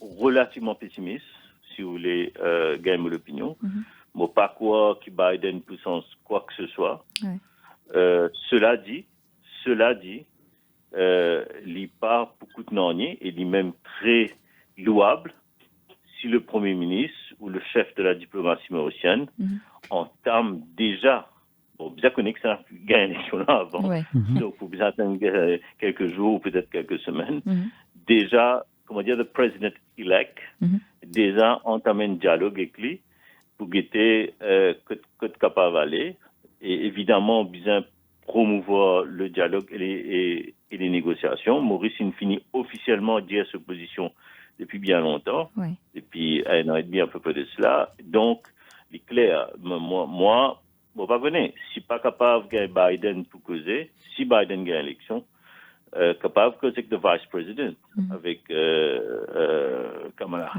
relativement pessimiste, si vous voulez gagner l'opinion. Moi, pas quoi que Biden puissance quoi que ce soit. Cela dit, il part beaucoup de nanier et il est même très louable si le Premier ministre ou le chef de la diplomatie mauricienne entame déjà bon, bien connu que ça a gagné l'élection là avant. Ouais. Donc, il faut bien attendre quelques jours ou peut-être quelques semaines. Mhm. Déjà, comment dire, le president-elect, Mhm. déjà entamé un dialogue avec lui pour guetter que capable d'aller. Et évidemment, bien promouvoir le dialogue et les négociations. Maurice, il finit officiellement dire sa position depuis bien longtemps, Ouais. depuis 1 an et demi à peu près de cela. Donc, il est clair, moi, bon, pas venir. Si pas capable de gagner Biden pour causer, si Biden gagne l'élection, capable de causer que le vice-président avec Kamala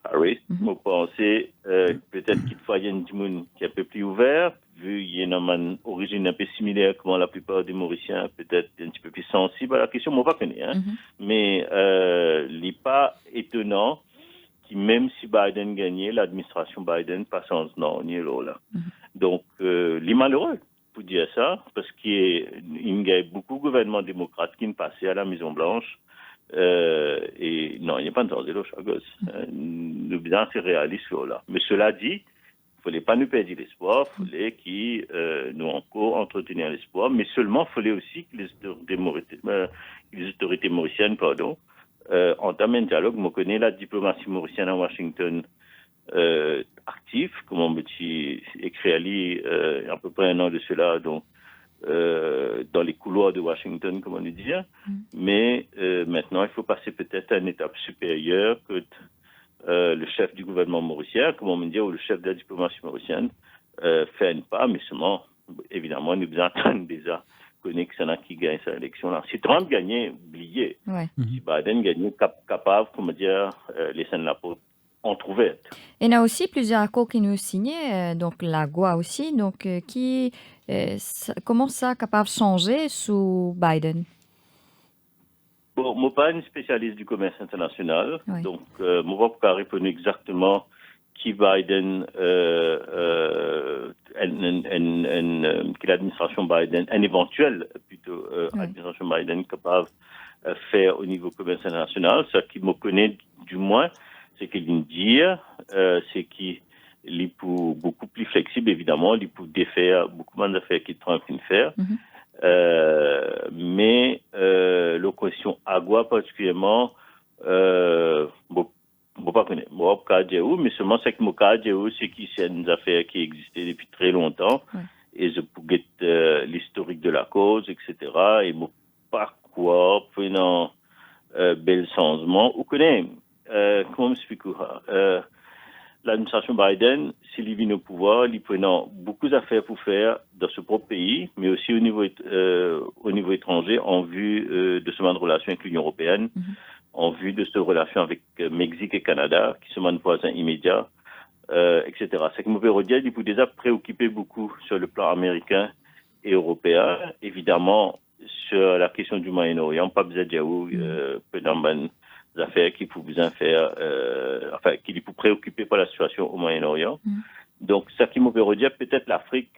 Harris. Je pense peut-être qu'il faut y avoir un monde qui est un peu plus ouvert, vu qu'il y a une origine un peu similaire comme la plupart des Mauriciens, peut-être un petit peu plus sensible à la question, moi, je ne sais pas. Hein. Mais il n'est pas étonnant que même si Biden gagnait, l'administration Biden passe en non, ni là. Donc, il est malheureux pour dire ça, parce qu'il y a beaucoup de gouvernements démocrates qui ne passaient à la Maison-Blanche. Et non, il n'y a pas de temps de l'autre, nous bien c'est réaliste là. Mais cela dit, il ne fallait pas nous perdre l'espoir, il fallait qu'ils nous encore entretenir l'espoir, mais seulement il fallait aussi que les autorités mauriciennes, entament un dialogue. Je connais la diplomatie mauricienne à Washington active, comme on m'a écrit il y a à peu près 1 an de cela, donc dans les couloirs de Washington, comme on dit. Mais maintenant, il faut passer peut-être à une étape supérieure que le chef du gouvernement mauricien, comme on me dit, ou le chef de la diplomatie mauricienne, fait un pas, mais seulement, évidemment, nous entendons déjà connaît que c'est là qui gagne cette élection-là. Si Trump gagnait, oubliez. Ouais. Si Biden gagnait, capable, comment dire, les scènes la porte entrouverte. Et il y a aussi plusieurs accords qui nous signaient, donc la GOA aussi, donc comment ça capable de changer sous Biden? Bon, moi, pas une spécialiste du commerce international, Oui. donc moi, je ne peux pas répondre exactement qui Biden, que l'administration Biden, un éventuel plutôt administration Biden capable de faire au niveau commerce international. Ce qui me connaît du moins, c'est qu'il dit, c'est qu'il est beaucoup plus flexible, évidemment, il peut défaire beaucoup moins d'affaires qu'il Trump peut faire. Mais la question agua particulièrement, bon, pas connaître. Moi, mais seulement c'est que mon cas, c'est que c'est une affaire qui existait depuis très longtemps. Et je peux get l'historique de la cause, etc. Et mon parcours, prenant bel changement. Vous connaissez, comment m'expliquer l'administration Biden, s'il vient au pouvoir, il prenant beaucoup d'affaires pour faire dans ce propre pays, mais aussi au niveau étranger, en vue de ce de relation avec l'Union européenne, en vue de cette relation avec Mexique et Canada, qui sont voisins immédiats, etc. C'est que Mauvais Rodier, il peut déjà préoccuper beaucoup sur le plan américain et européen. Évidemment, sur la question du Moyen-Orient, pas besoin de dire où, des affaires qui peuvent bien faire, qui les préoccuper par la situation au Moyen-Orient. Donc, ça qui me veut dire, peut-être l'Afrique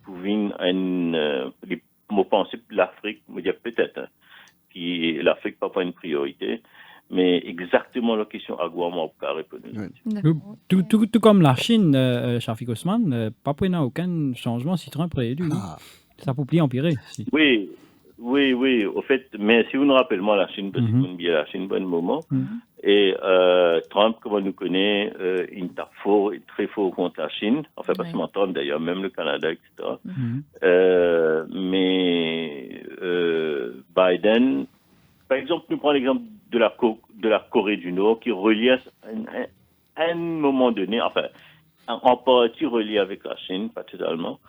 pouvait me penser l'Afrique, me dire peut-être, qui l'Afrique pas une priorité, mais exactement la question à quoi moi pas répondre. Tout comme la Chine, Shafik Osman, pas pour aucun changement si Trump est élu. Ça peut plus empirer. Si. Oui, au fait, mais si vous nous rappelez, moi, la Chine, parce que vous me dites la Chine, bon moment, et Trump, comme on nous connaît, il tape fort, très fort contre la Chine, enfin, pas seulement Trump d'ailleurs, même le Canada, etc. Mais Biden, par exemple, nous prenons l'exemple de la Corée du Nord, qui relie à un moment donné, enfin, en partie relié avec la Chine, pas totalement.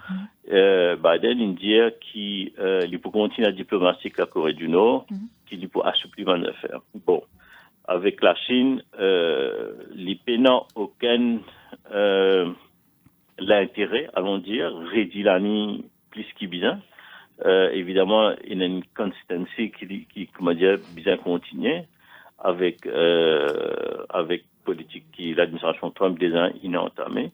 Biden, il dit qu'il peut continuer la diplomatie avec la Corée du Nord, qu'il peut assouplir les affaires. Bon, avec la Chine, les pénants aucun l'intérêt, allons dire, rédit l'année plus qu'il bien. Évidemment, il y a une consistency qui comment dire, bien continue avec politique qui l'administration Trump déjà entamée.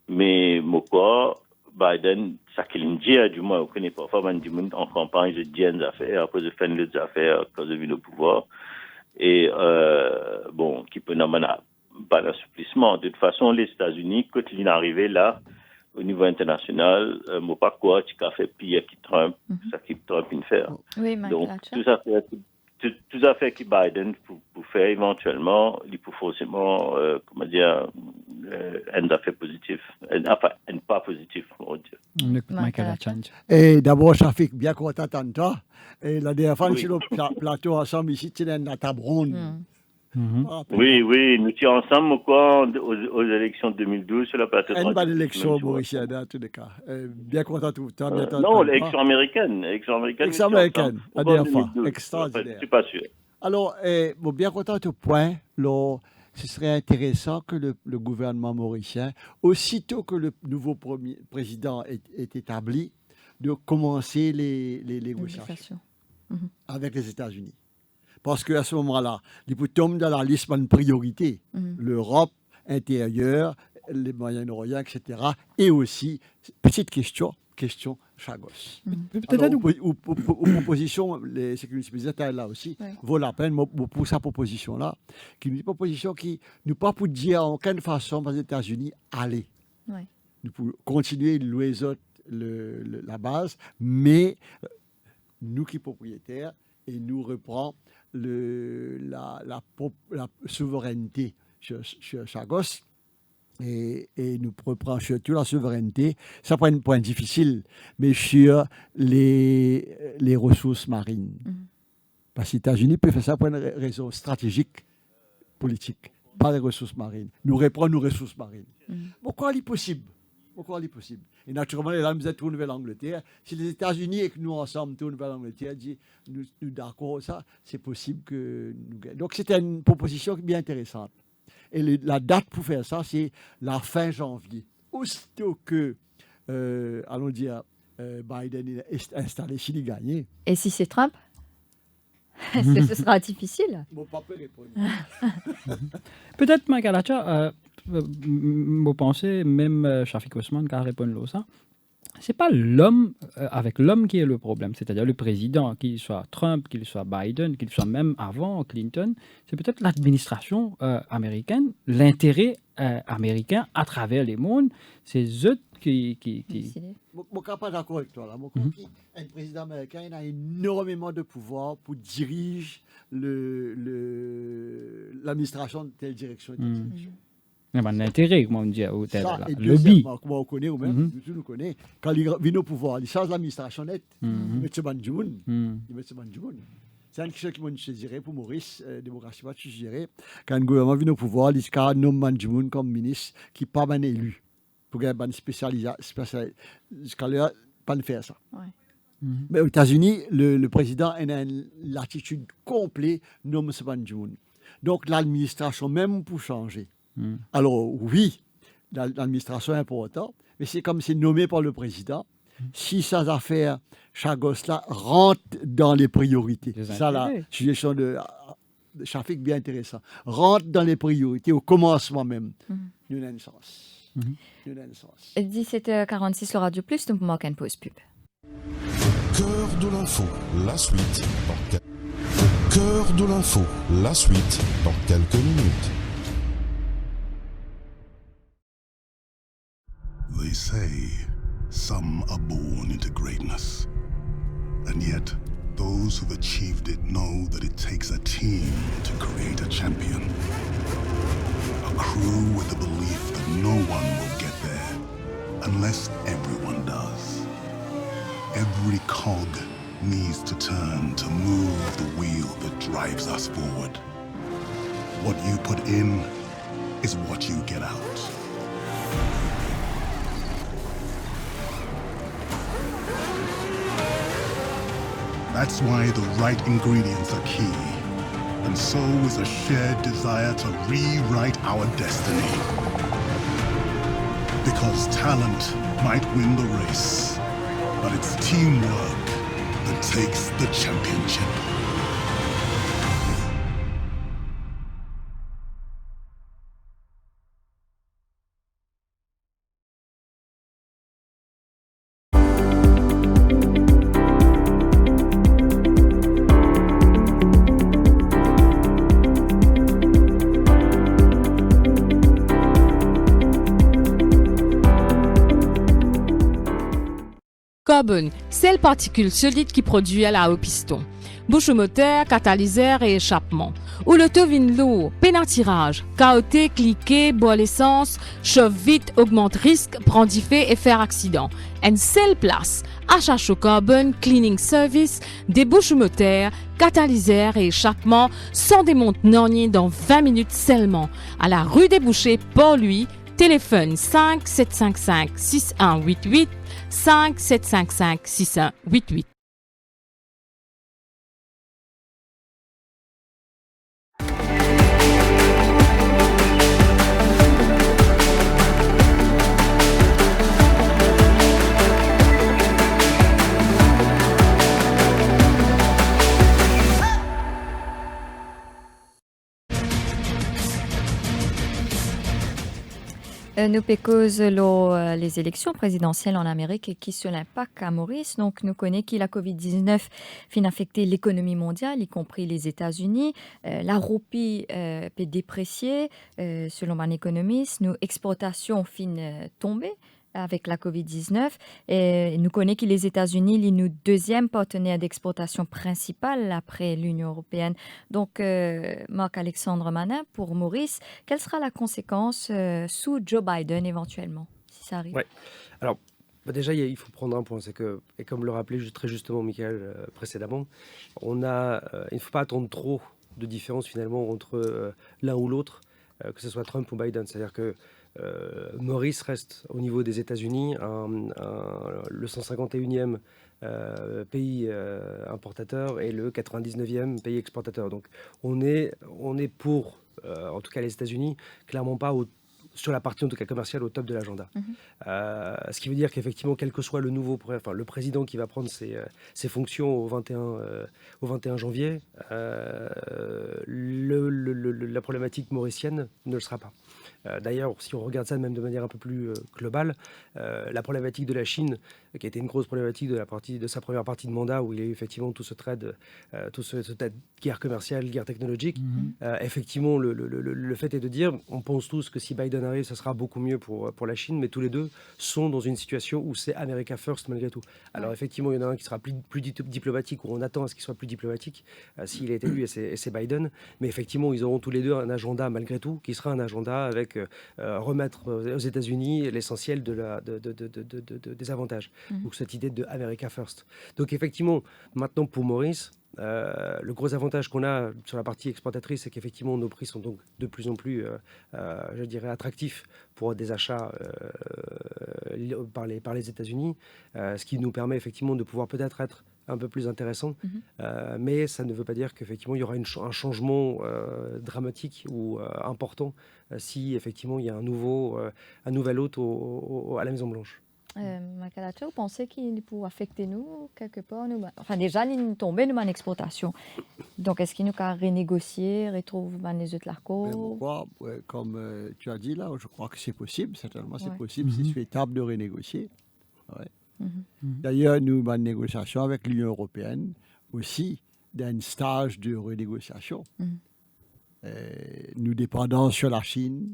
Mais pourquoi Biden, ça qu'il dit, du moins, on connaît pas. Enfin, en campagne, je dis des affaires, après je fais des affaires quand je vis au pouvoir. Et bon, qui peut n'amener pas d'assouplissement. De toute façon, les États-Unis, quand il est arrivé là, au niveau international, mon pas quoi, tu as fait pire que Trump, ça qui Trump vient faire. Oui, Donc, Michael. tout ça fait que Biden, pour faire éventuellement, il faut forcément, un affaire positif, enfin, un pas positif, on va dire. Michael Lachance. Et d'abord, Shafik, bien content de toi. Et la dernière fois, Oui. sur le plateau ensemble ici, tu es dans la table ronde. Oui, nous étions ensemble aux élections de 2012 sur la plateforme. Une bonne élection, Mauricien, dans tous les cas. Bien content de toi. Non, l'élection américaine. L'élection américaine, la dernière fois. 2012. Extraordinaire. Je ne suis pas sûr. Alors, bien content au point, là, ce serait intéressant que le gouvernement mauricien, aussitôt que le nouveau président est établi, de commencer les négociations avec les États-Unis. Parce qu'à ce moment-là, il peut tomber dans la liste de priorité. L'Europe, intérieure, les Moyen-Orient, etc. Et aussi, petite question Chagos. Peut-être aux propositions, les sécurités militaires là aussi, vaut la peine pour sa proposition-là, qui est une proposition qui nous pas pour dire en aucune façon aux États-Unis, allez. Nous pouvons continuer de louer la base, mais nous qui propriétaires, et nous reprend la souveraineté sur Chagos. Et nous reprend surtout la souveraineté. Ça prend un point difficile, mais sur les ressources marines. Parce que les États-Unis peuvent faire ça pour une raison stratégique, politique, pas les ressources marines. Nous reprendre nos ressources marines. Pourquoi est-ce possible? Et naturellement, là, nous êtes en Nouvelle-Angleterre. Si les États-Unis et que nous ensemble, en Nouvelle-Angleterre, disent nous d'accord, ça, c'est possible que nous gagnons. Donc, c'était une proposition bien intéressante. Et la date pour faire ça, c'est la fin janvier. Aussitôt que, allons dire, Biden est installé, s'il gagné. Et si c'est Trump? Ce sera difficile. Mon papa répond. Peut-être, Michael Lachance, vous pensez, même Shafik Osman qui a répondu à ça, c'est pas l'homme avec l'homme qui est le problème, c'est-à-dire le président, qu'il soit Trump, qu'il soit Biden, qu'il soit même avant Clinton, c'est peut-être l'administration américaine, l'intérêt américain à travers les mondes, c'est eux qui... Je ne suis pas d'accord avec toi. Là. Un président américain il a énormément de pouvoir pour diriger l'administration de telle direction et telle direction. Il y a un intérêt, comme on dit, au tel lobby. Comme on connaît, ou même, nous connaît. Quand il vient au pouvoir, il change l'administration nette. Il met ce banjoun. C'est une question qui m'a dit pour Maurice, démocratie, je dirais, quand le gouvernement vient au pouvoir, il y a un homme banjoun comme ministre qui n'est pas élu. Pour qu'il y ait une spécialisation, jusqu'à là, pas de faire ça. Mais aux États-Unis, le président a une latitude complète, nomme ce banjoun. Donc l'administration, même pour changer. Alors oui, l'administration est importante, mais c'est comme c'est nommé par le président. Si ces affaires, Chagos-là, rentrent dans les priorités. C'est ça la suggestion de Shafik, bien intéressant. Rentre dans les priorités au commencement même. Nous avons un sens. 17h46, le Radio Plus, nous manquons une pause pub. Cœur de l'info, la suite Cœur de l'info, la suite dans quelques minutes. They say some are born into greatness, and yet those who've achieved it know that it takes a team to create a champion. A crew with the belief that no one will get there unless everyone does. Every cog needs to turn to move the wheel that drives us forward. What you put in is what you get out. That's why the right ingredients are key. And so is a shared desire to rewrite our destiny. Because talent might win the race, but it's teamwork that takes the championship. carbone, c'est le particule solide qui produit à la haut piston. Bouche moteur, catalyseur et échappement. Ou l'autovine lourd, peine à tirage, caoté, cliquer, boire l'essence, chauffe vite, augmente risque, prend diffé et faire accident. Une seule place, HHO Carbon Cleaning Service, des bouches moteurs, catalyseur et échappement, sans démonte nornier dans 20 minutes seulement. À la rue des Bouchers, Port-Louis, téléphone 5 755 6188, 5 755 6188. Nous pécose les élections présidentielles en Amérique et qui sur l'impact à Maurice. Donc, nous connaissons que la COVID-19 fin affecter l'économie mondiale, y compris les États-Unis. La roupie peut déprécier, selon mon économiste. Nos exportations fin tomber avec la COVID-19. Et nous connaissons que les États-Unis sont nos deuxième partenaire d'exportation principal après l'Union européenne. Donc, Marc-Alexandre Manin, pour Maurice, quelle sera la conséquence sous Joe Biden éventuellement, si ça arrive? Ouais. Alors, déjà, il faut prendre un point, c'est que, et comme le rappelait très justement Michael précédemment, il ne faut pas attendre trop de différence finalement entre l'un ou l'autre, que ce soit Trump ou Biden. C'est-à-dire que Maurice reste au niveau des États-Unis le 151e pays importateur et le 99e pays exportateur. Donc on est pour, en tout cas les États-Unis, clairement pas sur la partie en tout cas commerciale au top de l'agenda. Ce qui veut dire qu'effectivement, quel que soit le président qui va prendre ses fonctions au 21 janvier, la problématique mauricienne ne le sera pas. D'ailleurs, si on regarde ça même de manière un peu plus globale, la problématique de la Chine, qui a été une grosse problématique de sa première partie de mandat, où il y a eu effectivement tout ce trade, guerre commerciale, guerre technologique, effectivement, le fait est de dire, on pense tous que si Biden arrive, ça sera beaucoup mieux pour la Chine, mais tous les deux sont dans une situation où c'est America First malgré tout. Alors effectivement, il y en a un qui sera plus diplomatique, ou on attend à ce qu'il soit plus diplomatique, s'il est élu, et c'est Biden, mais effectivement, ils auront tous les deux un agenda malgré tout, qui sera un agenda avec remettre aux États-Unis l'essentiel des avantages. Donc cette idée de America First. Donc effectivement, maintenant pour Maurice, le gros avantage qu'on a sur la partie exportatrice, c'est qu'effectivement nos prix sont donc de plus en plus, je dirais, attractifs pour des achats par les États-Unis, ce qui nous permet effectivement de pouvoir peut-être être un peu plus intéressant, mais ça ne veut pas dire qu'effectivement il y aura un changement dramatique ou important si effectivement il y a un nouvel hôte à la Maison-Blanche. Macalacho, vous pensez qu'il pourrait affecter nous quelque part? Enfin, déjà, il est tombé dans l'exportation. Donc, est-ce qu'il nous a renégocié, retrouve les autres larcos? Comme tu as dit là, je crois que c'est possible, certainement c'est possible, c'est souhaitable de renégocier. Ouais. D'ailleurs, nous avons une négociation avec l'Union européenne aussi, d'un stage de renégociation. Nous dépendons sur la Chine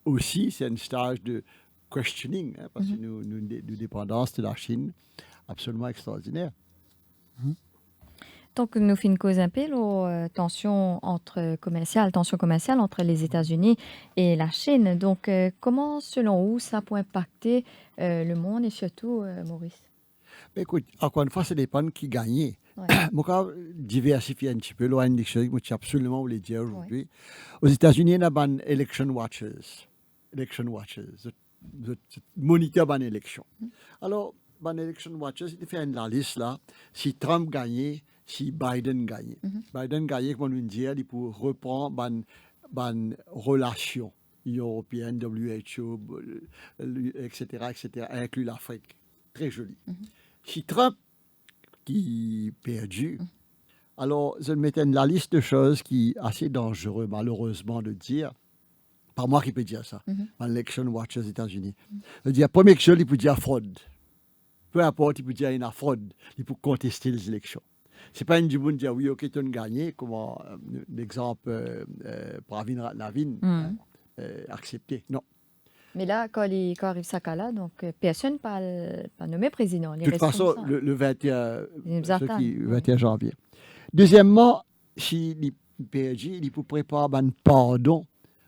aussi, c'est un stage de questioning, parce que nous dépendance de la Chine absolument extraordinaire. Donc, nous faisons une cause un peu tension commerciale entre les États-Unis et la Chine. Donc, comment, selon vous, ça peut impacter le monde et surtout Maurice? Écoute, encore une fois, ça dépend de qui gagne. Moi, diversifier un petit peu, là, une dictionnaire, je absolument voulais dire aujourd'hui. Aux États-Unis, il y a des election watchers. Moniteur ban élection. Alors, ban election watchers, il fait la liste là, si Trump gagnait, si Biden gagnait. Biden gagnait, comme on dit, il pour reprendre ban relation Union européenne, WHO, etc., inclus l'Afrique. Très joli. Si Trump qui perdu, alors je mettais la liste de choses qui est assez dangereux, malheureusement, de dire. Pas moi qui peux dire ça, Election Watch aux États-Unis. Je dis, la première chose, il peut dire fraude. Peu importe, il peut dire qu'il y a une fraude. Il peut contester les élections. Ce n'est pas une du monde dire, oui, ok, tu as gagné, comme l'exemple Pravin Ratnavin accepté. Non. Mais là, quand arrive ce cas-là, donc personne pas nommé président. De toute façon, le 21, Ils attendent. 21 janvier. Deuxièmement, si le PNJ, il peut préparer un pardon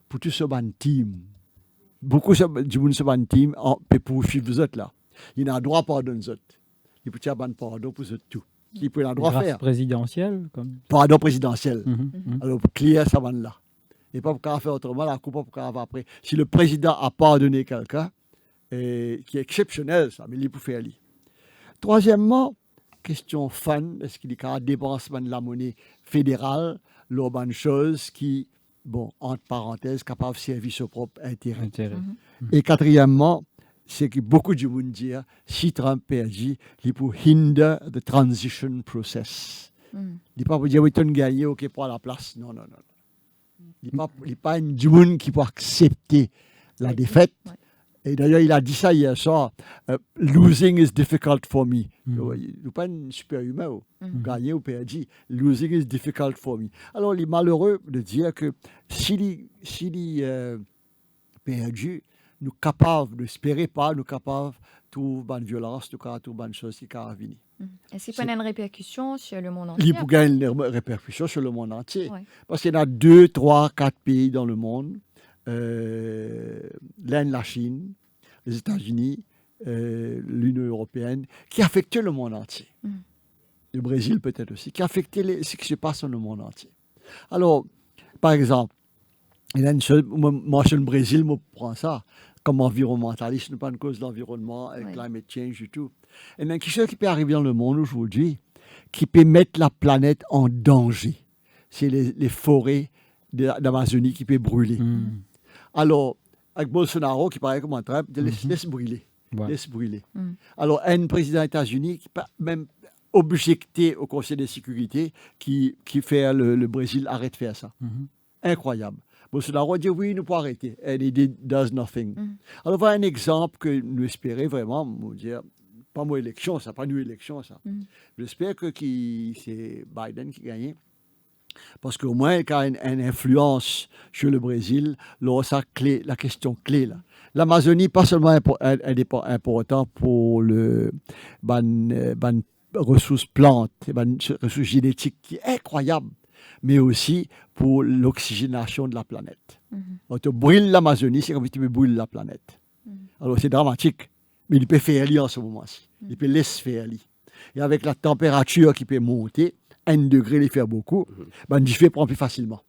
pour tout ce ban team. Beaucoup de monde ce ban team peut poursuivre vous autres là. Il a le droit de pardonner vous autres. Il peut faire un pardon pour vous autres tout. Il peut le droit de Grâce faire. présidentielle comme... Pardon présidentiel. Mhm. Alors, clear ça va là. Et pas pour faire autrement, la coupe pas pour faire après. Si le président a pardonné quelqu'un, qui est exceptionnel, ça, mais il peut faire lui. Troisièmement, question fan, est-ce qu'il y a un dépensement de la monnaie fédérale, l'urban chose qui, bon, entre parenthèses, capable de servir son propre intérêt. Et quatrièmement, c'est que beaucoup de monde disent, si Trump perd, il peut hinder the transition process. Il ne peut pas vous dire, oui, tu as gagné, ok, prends la place. Non, non, non. Il n'est pas une du monde qui peut accepter la défaite. Ouais. Et d'ailleurs, il a dit ça hier soir. Losing is difficult for me. Il n'est pas un super humain. Gagner ou perdre. Losing is difficult for me. Alors, il est malheureux de dire que s'il perdu, nous sommes capables de n'espérer pas, nous sommes capables de trouver bonne violence, de trouver bonne chose qui va venir. Est-ce qu'il peut y avoir une répercussion sur le monde entier? Il peut gagner une répercussion sur le monde entier. Ouais. Parce qu'il y a 2, 3, 4 pays dans le monde, l'Inde, la Chine, les États-Unis, l'Union européenne, qui affectent le monde entier. Le Brésil peut-être aussi, qui affectent ce qui se passe dans le monde entier. Alors, par exemple, il y a une chose, moi, sur le Brésil, je prends ça comme environnementaliste, pas une cause de l'environnement, climate change et tout. Et bien, quelque chose qui peut arriver dans le monde aujourd'hui, qui peut mettre la planète en danger. C'est les forêts d'Amazonie qui peuvent brûler. Alors, avec Bolsonaro, qui paraît comme un Trump, laisse brûler. Ouais. Laisse brûler. Alors, un président des États-Unis qui peut même objecté au Conseil de sécurité qui fait le Brésil arrête de faire ça. Incroyable. Bolsonaro dit oui, nous pouvons arrêter. And he does nothing. Alors, voilà un exemple que nous espérons vraiment, dire, pas mon élection, ça, pas nous élection, ça. J'espère que c'est Biden qui gagne. Parce qu'au moins, il a une influence sur le Brésil, là, ça clé, la question clé. Là. L'Amazonie, pas seulement important pour le ressources plantes, ressources génétiques qui est incroyable, mais aussi pour l'oxygénation de la planète. Quand tu brûles l'Amazonie, c'est comme si tu brûles la planète. Alors c'est dramatique, mais il peut faire lui en ce moment-ci. Il peut laisser faire lui. Et avec la température qui peut monter, 1 degré, il fait beaucoup, du feu prend plus facilement.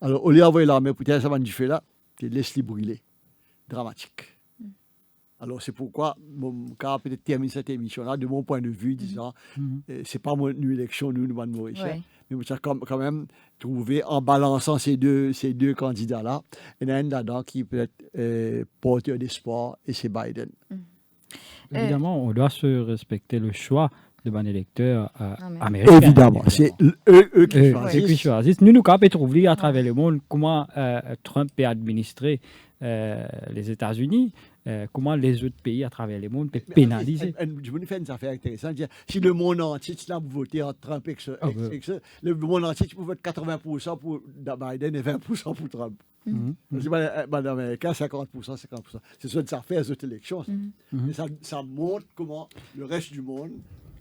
Alors au lieu d'envoyer l'armée pour tirer ça du feu là, tu laisses les brûler. Dramatique. Alors c'est pourquoi, quand peut-être termine cette émission-là, de mon point de vue, disant, c'est pas mon élection, nous allons mourir. Mais ça quand même trouver, en balançant ces deux candidats-là, il y en a un là-dedans qui peut être porteur d'espoir, et c'est Biden. Évidemment, on doit se respecter le choix de bon électeur américain. Évidemment, c'est eux qui choisissent. Nous pouvons trouver à travers le monde comment Trump peut administrer les États-Unis, comment les autres pays à travers le monde peuvent pénaliser. Je vais faire une affaire intéressante. Si le monde entier, tu as voté entre Trump et ça, le monde entier, tu peux voter 80% pour Biden et 20% pour Trump. Madame Américain, 50%, 50%. C'est ça que ça fait aux autres élections. Mais ça montre comment le reste du monde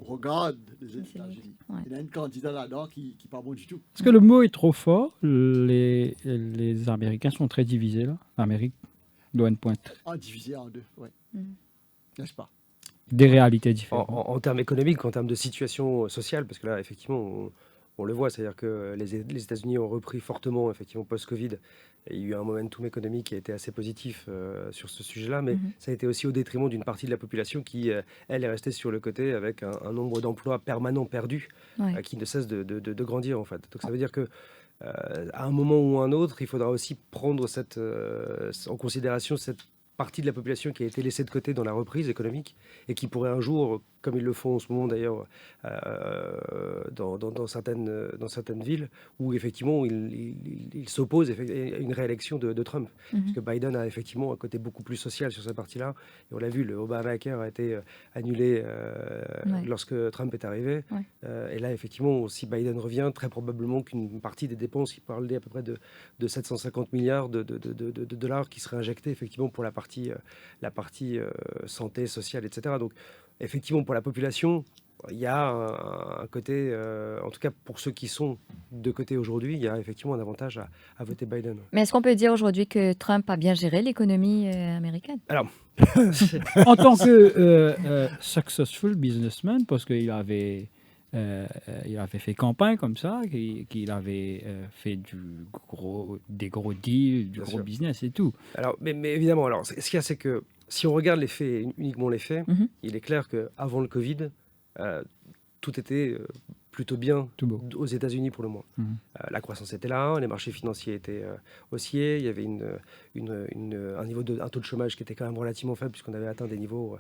regarde les États-Unis. Il y a un candidat là-dedans qui n'est pas bon du tout. Est-ce que le mot est trop fort? Les Américains sont très divisés, là. L'Amérique doit une pointe. Divisé en deux, oui. N'est-ce pas? Des réalités différentes. En termes économiques, en termes de situation sociale, parce que là, effectivement, on le voit, c'est-à-dire que les États-Unis ont repris fortement, effectivement, post-Covid. Il y a eu un momentum économique qui a été assez positif sur ce sujet-là, mais ça a été aussi au détriment d'une partie de la population qui, elle, est restée sur le côté avec un nombre d'emplois permanents perdus qui ne cesse de grandir, en fait. Donc ça veut dire que à un moment ou à un autre, il faudra aussi prendre en considération cette partie de la population qui a été laissée de côté dans la reprise économique et qui pourrait un jour comme ils le font en ce moment d'ailleurs dans certaines villes, où effectivement ils s'opposent à une réélection de Trump. Parce que Biden a effectivement un côté beaucoup plus social sur cette partie-là. Et on l'a vu, le Obamacare a été annulé lorsque Trump est arrivé. Et là, effectivement, si Biden revient, très probablement qu'une partie des dépenses, il parlait à peu près de 750 milliards de dollars qui seraient injectés effectivement pour la partie santé, sociale, etc. Donc, effectivement, pour la population, il y a un côté, en tout cas pour ceux qui sont de côté aujourd'hui, il y a effectivement un avantage à voter Biden. Mais est-ce qu'on peut dire aujourd'hui que Trump a bien géré l'économie américaine? Alors, en tant que successful businessman, parce qu'il avait fait campagne comme ça, qu'il avait fait des gros deals, du gros business et tout. Alors, mais évidemment, alors, ce qu'il y a, c'est que si on regarde les faits, uniquement les faits, il est clair qu'avant le Covid, tout était plutôt bien aux États-Unis pour le moins. La croissance était là, les marchés financiers étaient haussiers, il y avait un taux de chômage qui était quand même relativement faible puisqu'on avait atteint des niveaux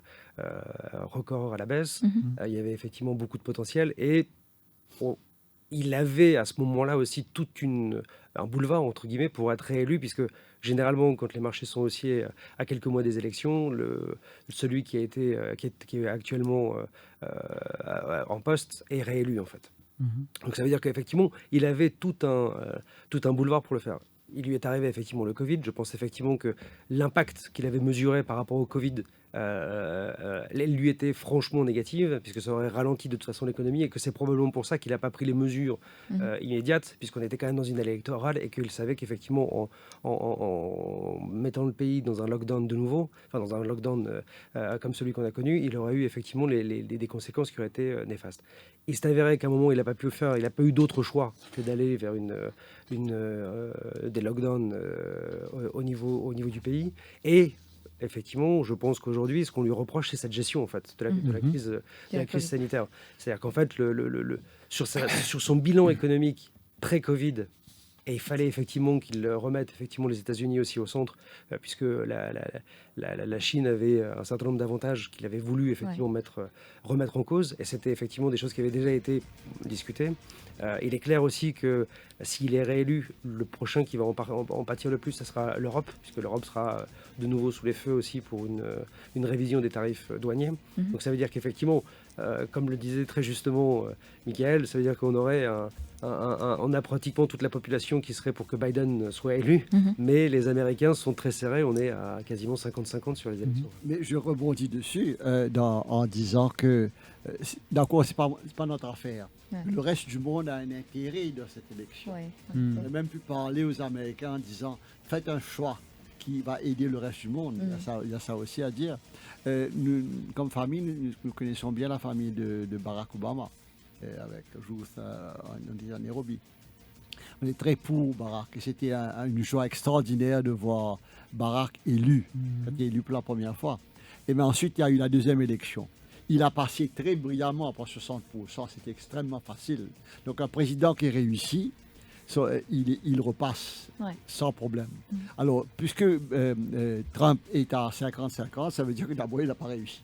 records à la baisse. Il y avait effectivement beaucoup de potentiel et il avait à ce moment-là aussi un boulevard entre guillemets pour être réélu, puisque généralement quand les marchés sont haussiers à quelques mois des élections, celui qui est actuellement en poste est réélu en fait. Donc ça veut dire qu'effectivement il avait tout un boulevard pour le faire. Il lui est arrivé effectivement le Covid. Je pense effectivement que l'impact qu'il avait mesuré par rapport au Covid lui était franchement négative, puisque ça aurait ralenti de toute façon l'économie, et que c'est probablement pour ça qu'il n'a pas pris les mesures immédiates, puisqu'on était quand même dans une année électorale, et qu'il savait qu'effectivement en mettant le pays dans un lockdown de nouveau, enfin dans un lockdown comme celui qu'on a connu, il aurait eu effectivement des conséquences qui auraient été néfastes. Il s'est avéré qu'à un moment il n'a pas pu le faire, il n'a pas eu d'autre choix que d'aller vers des lockdowns au niveau du pays, et effectivement, je pense qu'aujourd'hui, ce qu'on lui reproche, c'est cette gestion en fait de la crise sanitaire. C'est-à-dire qu'en fait, sur son bilan économique pré-Covid, et il fallait effectivement qu'il remette effectivement les États-Unis aussi au centre, puisque la Chine avait un certain nombre d'avantages qu'il avait voulu effectivement remettre en cause, et c'était effectivement des choses qui avaient déjà été discutées. Il est clair aussi que s'il est réélu, le prochain qui va en pâtir le plus, ce sera l'Europe, puisque l'Europe sera de nouveau sous les feux aussi pour une révision des tarifs douaniers. Donc ça veut dire qu'effectivement, comme le disait très justement Michael, ça veut dire qu'on aurait on a pratiquement toute la population qui serait pour que Biden soit élu, mais les Américains sont très serrés, on est à quasiment 50-50 sur les élections. Mais je rebondis dessus en disant que, d'accord, c'est pas notre affaire. Le reste du monde a un intérêt dans cette élection. On a même pu parler aux Américains en disant, faites un choix qui va aider le reste du monde. Il y a ça aussi à dire. Nous, comme famille, nous connaissons bien la famille de Barack Obama, avec Ruth en Nairobi. On est très pour Barack, et c'était une joie extraordinaire de voir Barack élu, quand il est élu pour la première fois. Et mais ensuite, il y a eu la deuxième élection. Il a passé très brillamment, après 60%, c'était extrêmement facile. Donc un président qui réussit, il repasse sans problème. Alors, puisque Trump est à 50-50, ça veut dire que d'abord, il n'a pas réussi.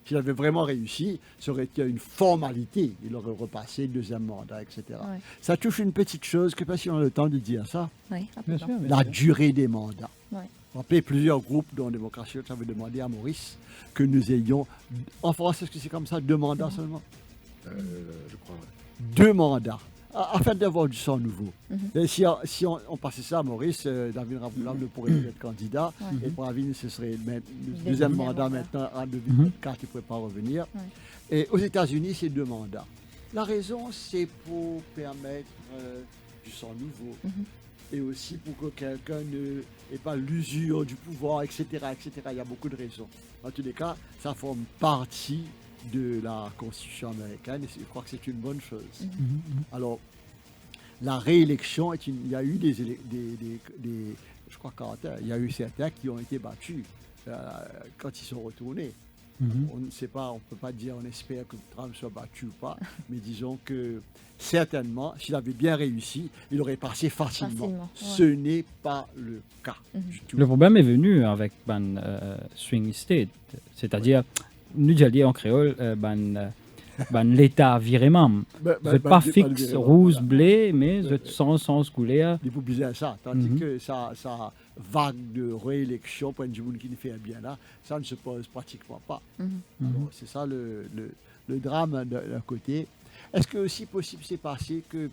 S'il avait vraiment réussi, ça aurait été une formalité. Il aurait repassé le deuxième mandat, etc. Ça touche une petite chose, que je ne sais pas si on a le temps de dire ça. Bien sûr, la durée des mandats. On rappelle plusieurs groupes dans la démocratie, ça veut demander à Maurice que nous ayons, en France, est-ce que c'est comme ça, 2 mandats seulement Je crois, 2 mandats, afin d'avoir du sang nouveau. Et si on passait ça à Maurice, David Raboulab ne pourrait plus être candidat, et pour Avine, ce serait le deuxième mandat maintenant, en 2024, il ne pourrait pas revenir. Et aux États-Unis, c'est 2 mandats. La raison, c'est pour permettre du sang nouveau. Et aussi pour que quelqu'un n'ait pas l'usure du pouvoir, etc., etc. Il y a beaucoup de raisons. En tous les cas, ça forme partie de la Constitution américaine, et je crois que c'est une bonne chose. Alors, la réélection, il y a eu je crois il y a eu certains qui ont été battus quand ils sont retournés. On ne sait pas, on ne peut pas dire, on espère que Trump soit battu ou pas, mais disons que certainement, s'il avait bien réussi, il aurait passé facilement. Ce n'est pas le cas du tout. Le problème est venu avec swing state, c'est-à-dire nous disons en créole, l'État virement. Vous n'êtes pas fixe, rouge, blé, mais vous êtes sans couleur. Il faut biser ça. Tandis que ça vague de réélection, pour une gens qui ne fait bien là, ça ne se pose pratiquement pas. Alors, c'est ça le drame d'un côté. Est-ce que aussi possible c'est passé que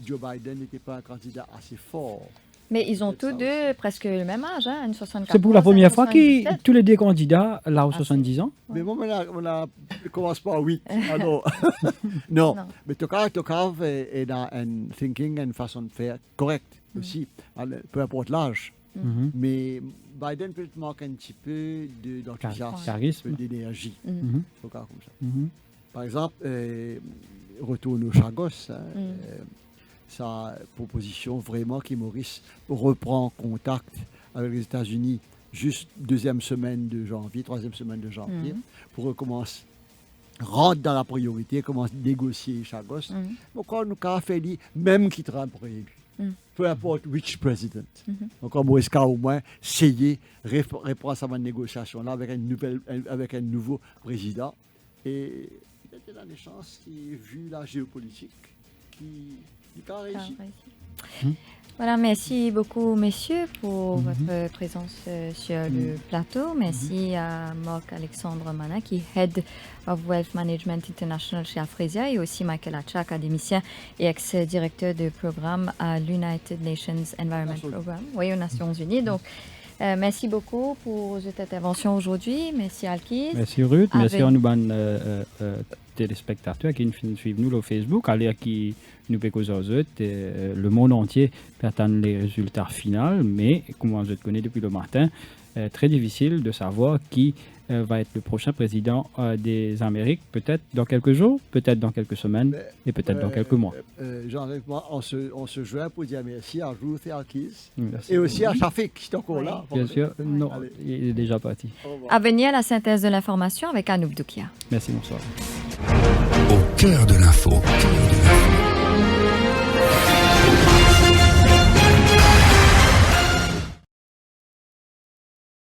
Joe Biden n'était pas un candidat assez fort? Mais ils ont tous deux presque le même âge, hein, une 64. C'est pour la première fois que tous les deux candidats là aux 70 ans. Mais bon, on commence pas à 8. Alors, non. Mais Tokar est dans un thinking, une façon de faire correcte aussi, peu importe l'âge. Mais Biden peut manquer un petit peu d'enthousiasme, d'énergie. Tokar comme ça. Par exemple, retourne au Chagos, sa proposition vraiment que Maurice reprend contact avec les États-Unis juste troisième semaine de janvier, pour recommencer, rentre dans la priorité, commence à négocier Chagos. Donc, on a fait même qui Trump réélu. Peu importe which president. Donc, Maurice a au moins essayé de répondre à cette négociation-là avec un nouveau président. Et il y a des chances qui, vu la géopolitique, qui a réussi. Voilà, merci beaucoup, messieurs, pour votre présence sur le plateau. Merci à Marc-Alexandre Mana, qui est Head of Wealth Management International chez Afresia, et aussi Michael Hatcha, académicien et ex-directeur de programme à l'United Nations Environment Programme, aux Nations Unies. Donc, merci beaucoup pour cette intervention aujourd'hui. Merci Alkis. Merci Ruth. Merci à nous, téléspectateurs qui nous suivent nous sur Facebook, allez qui nous pécosent aux autres, le monde entier peut attendre les résultats finaux, mais comme on le connaît depuis le matin, très difficile de savoir qui va être le prochain président des Amériques, peut-être dans quelques jours, peut-être dans quelques semaines et peut-être dans quelques mois. Jean-Luc, on se joint pour dire merci à Ruth et Alkis et aussi à Shafik qui est encore là. Bien sûr, non, il est déjà parti. À venir, la synthèse de l'information avec Anouk Doukia. Merci, bonsoir. Au cœur de l'info.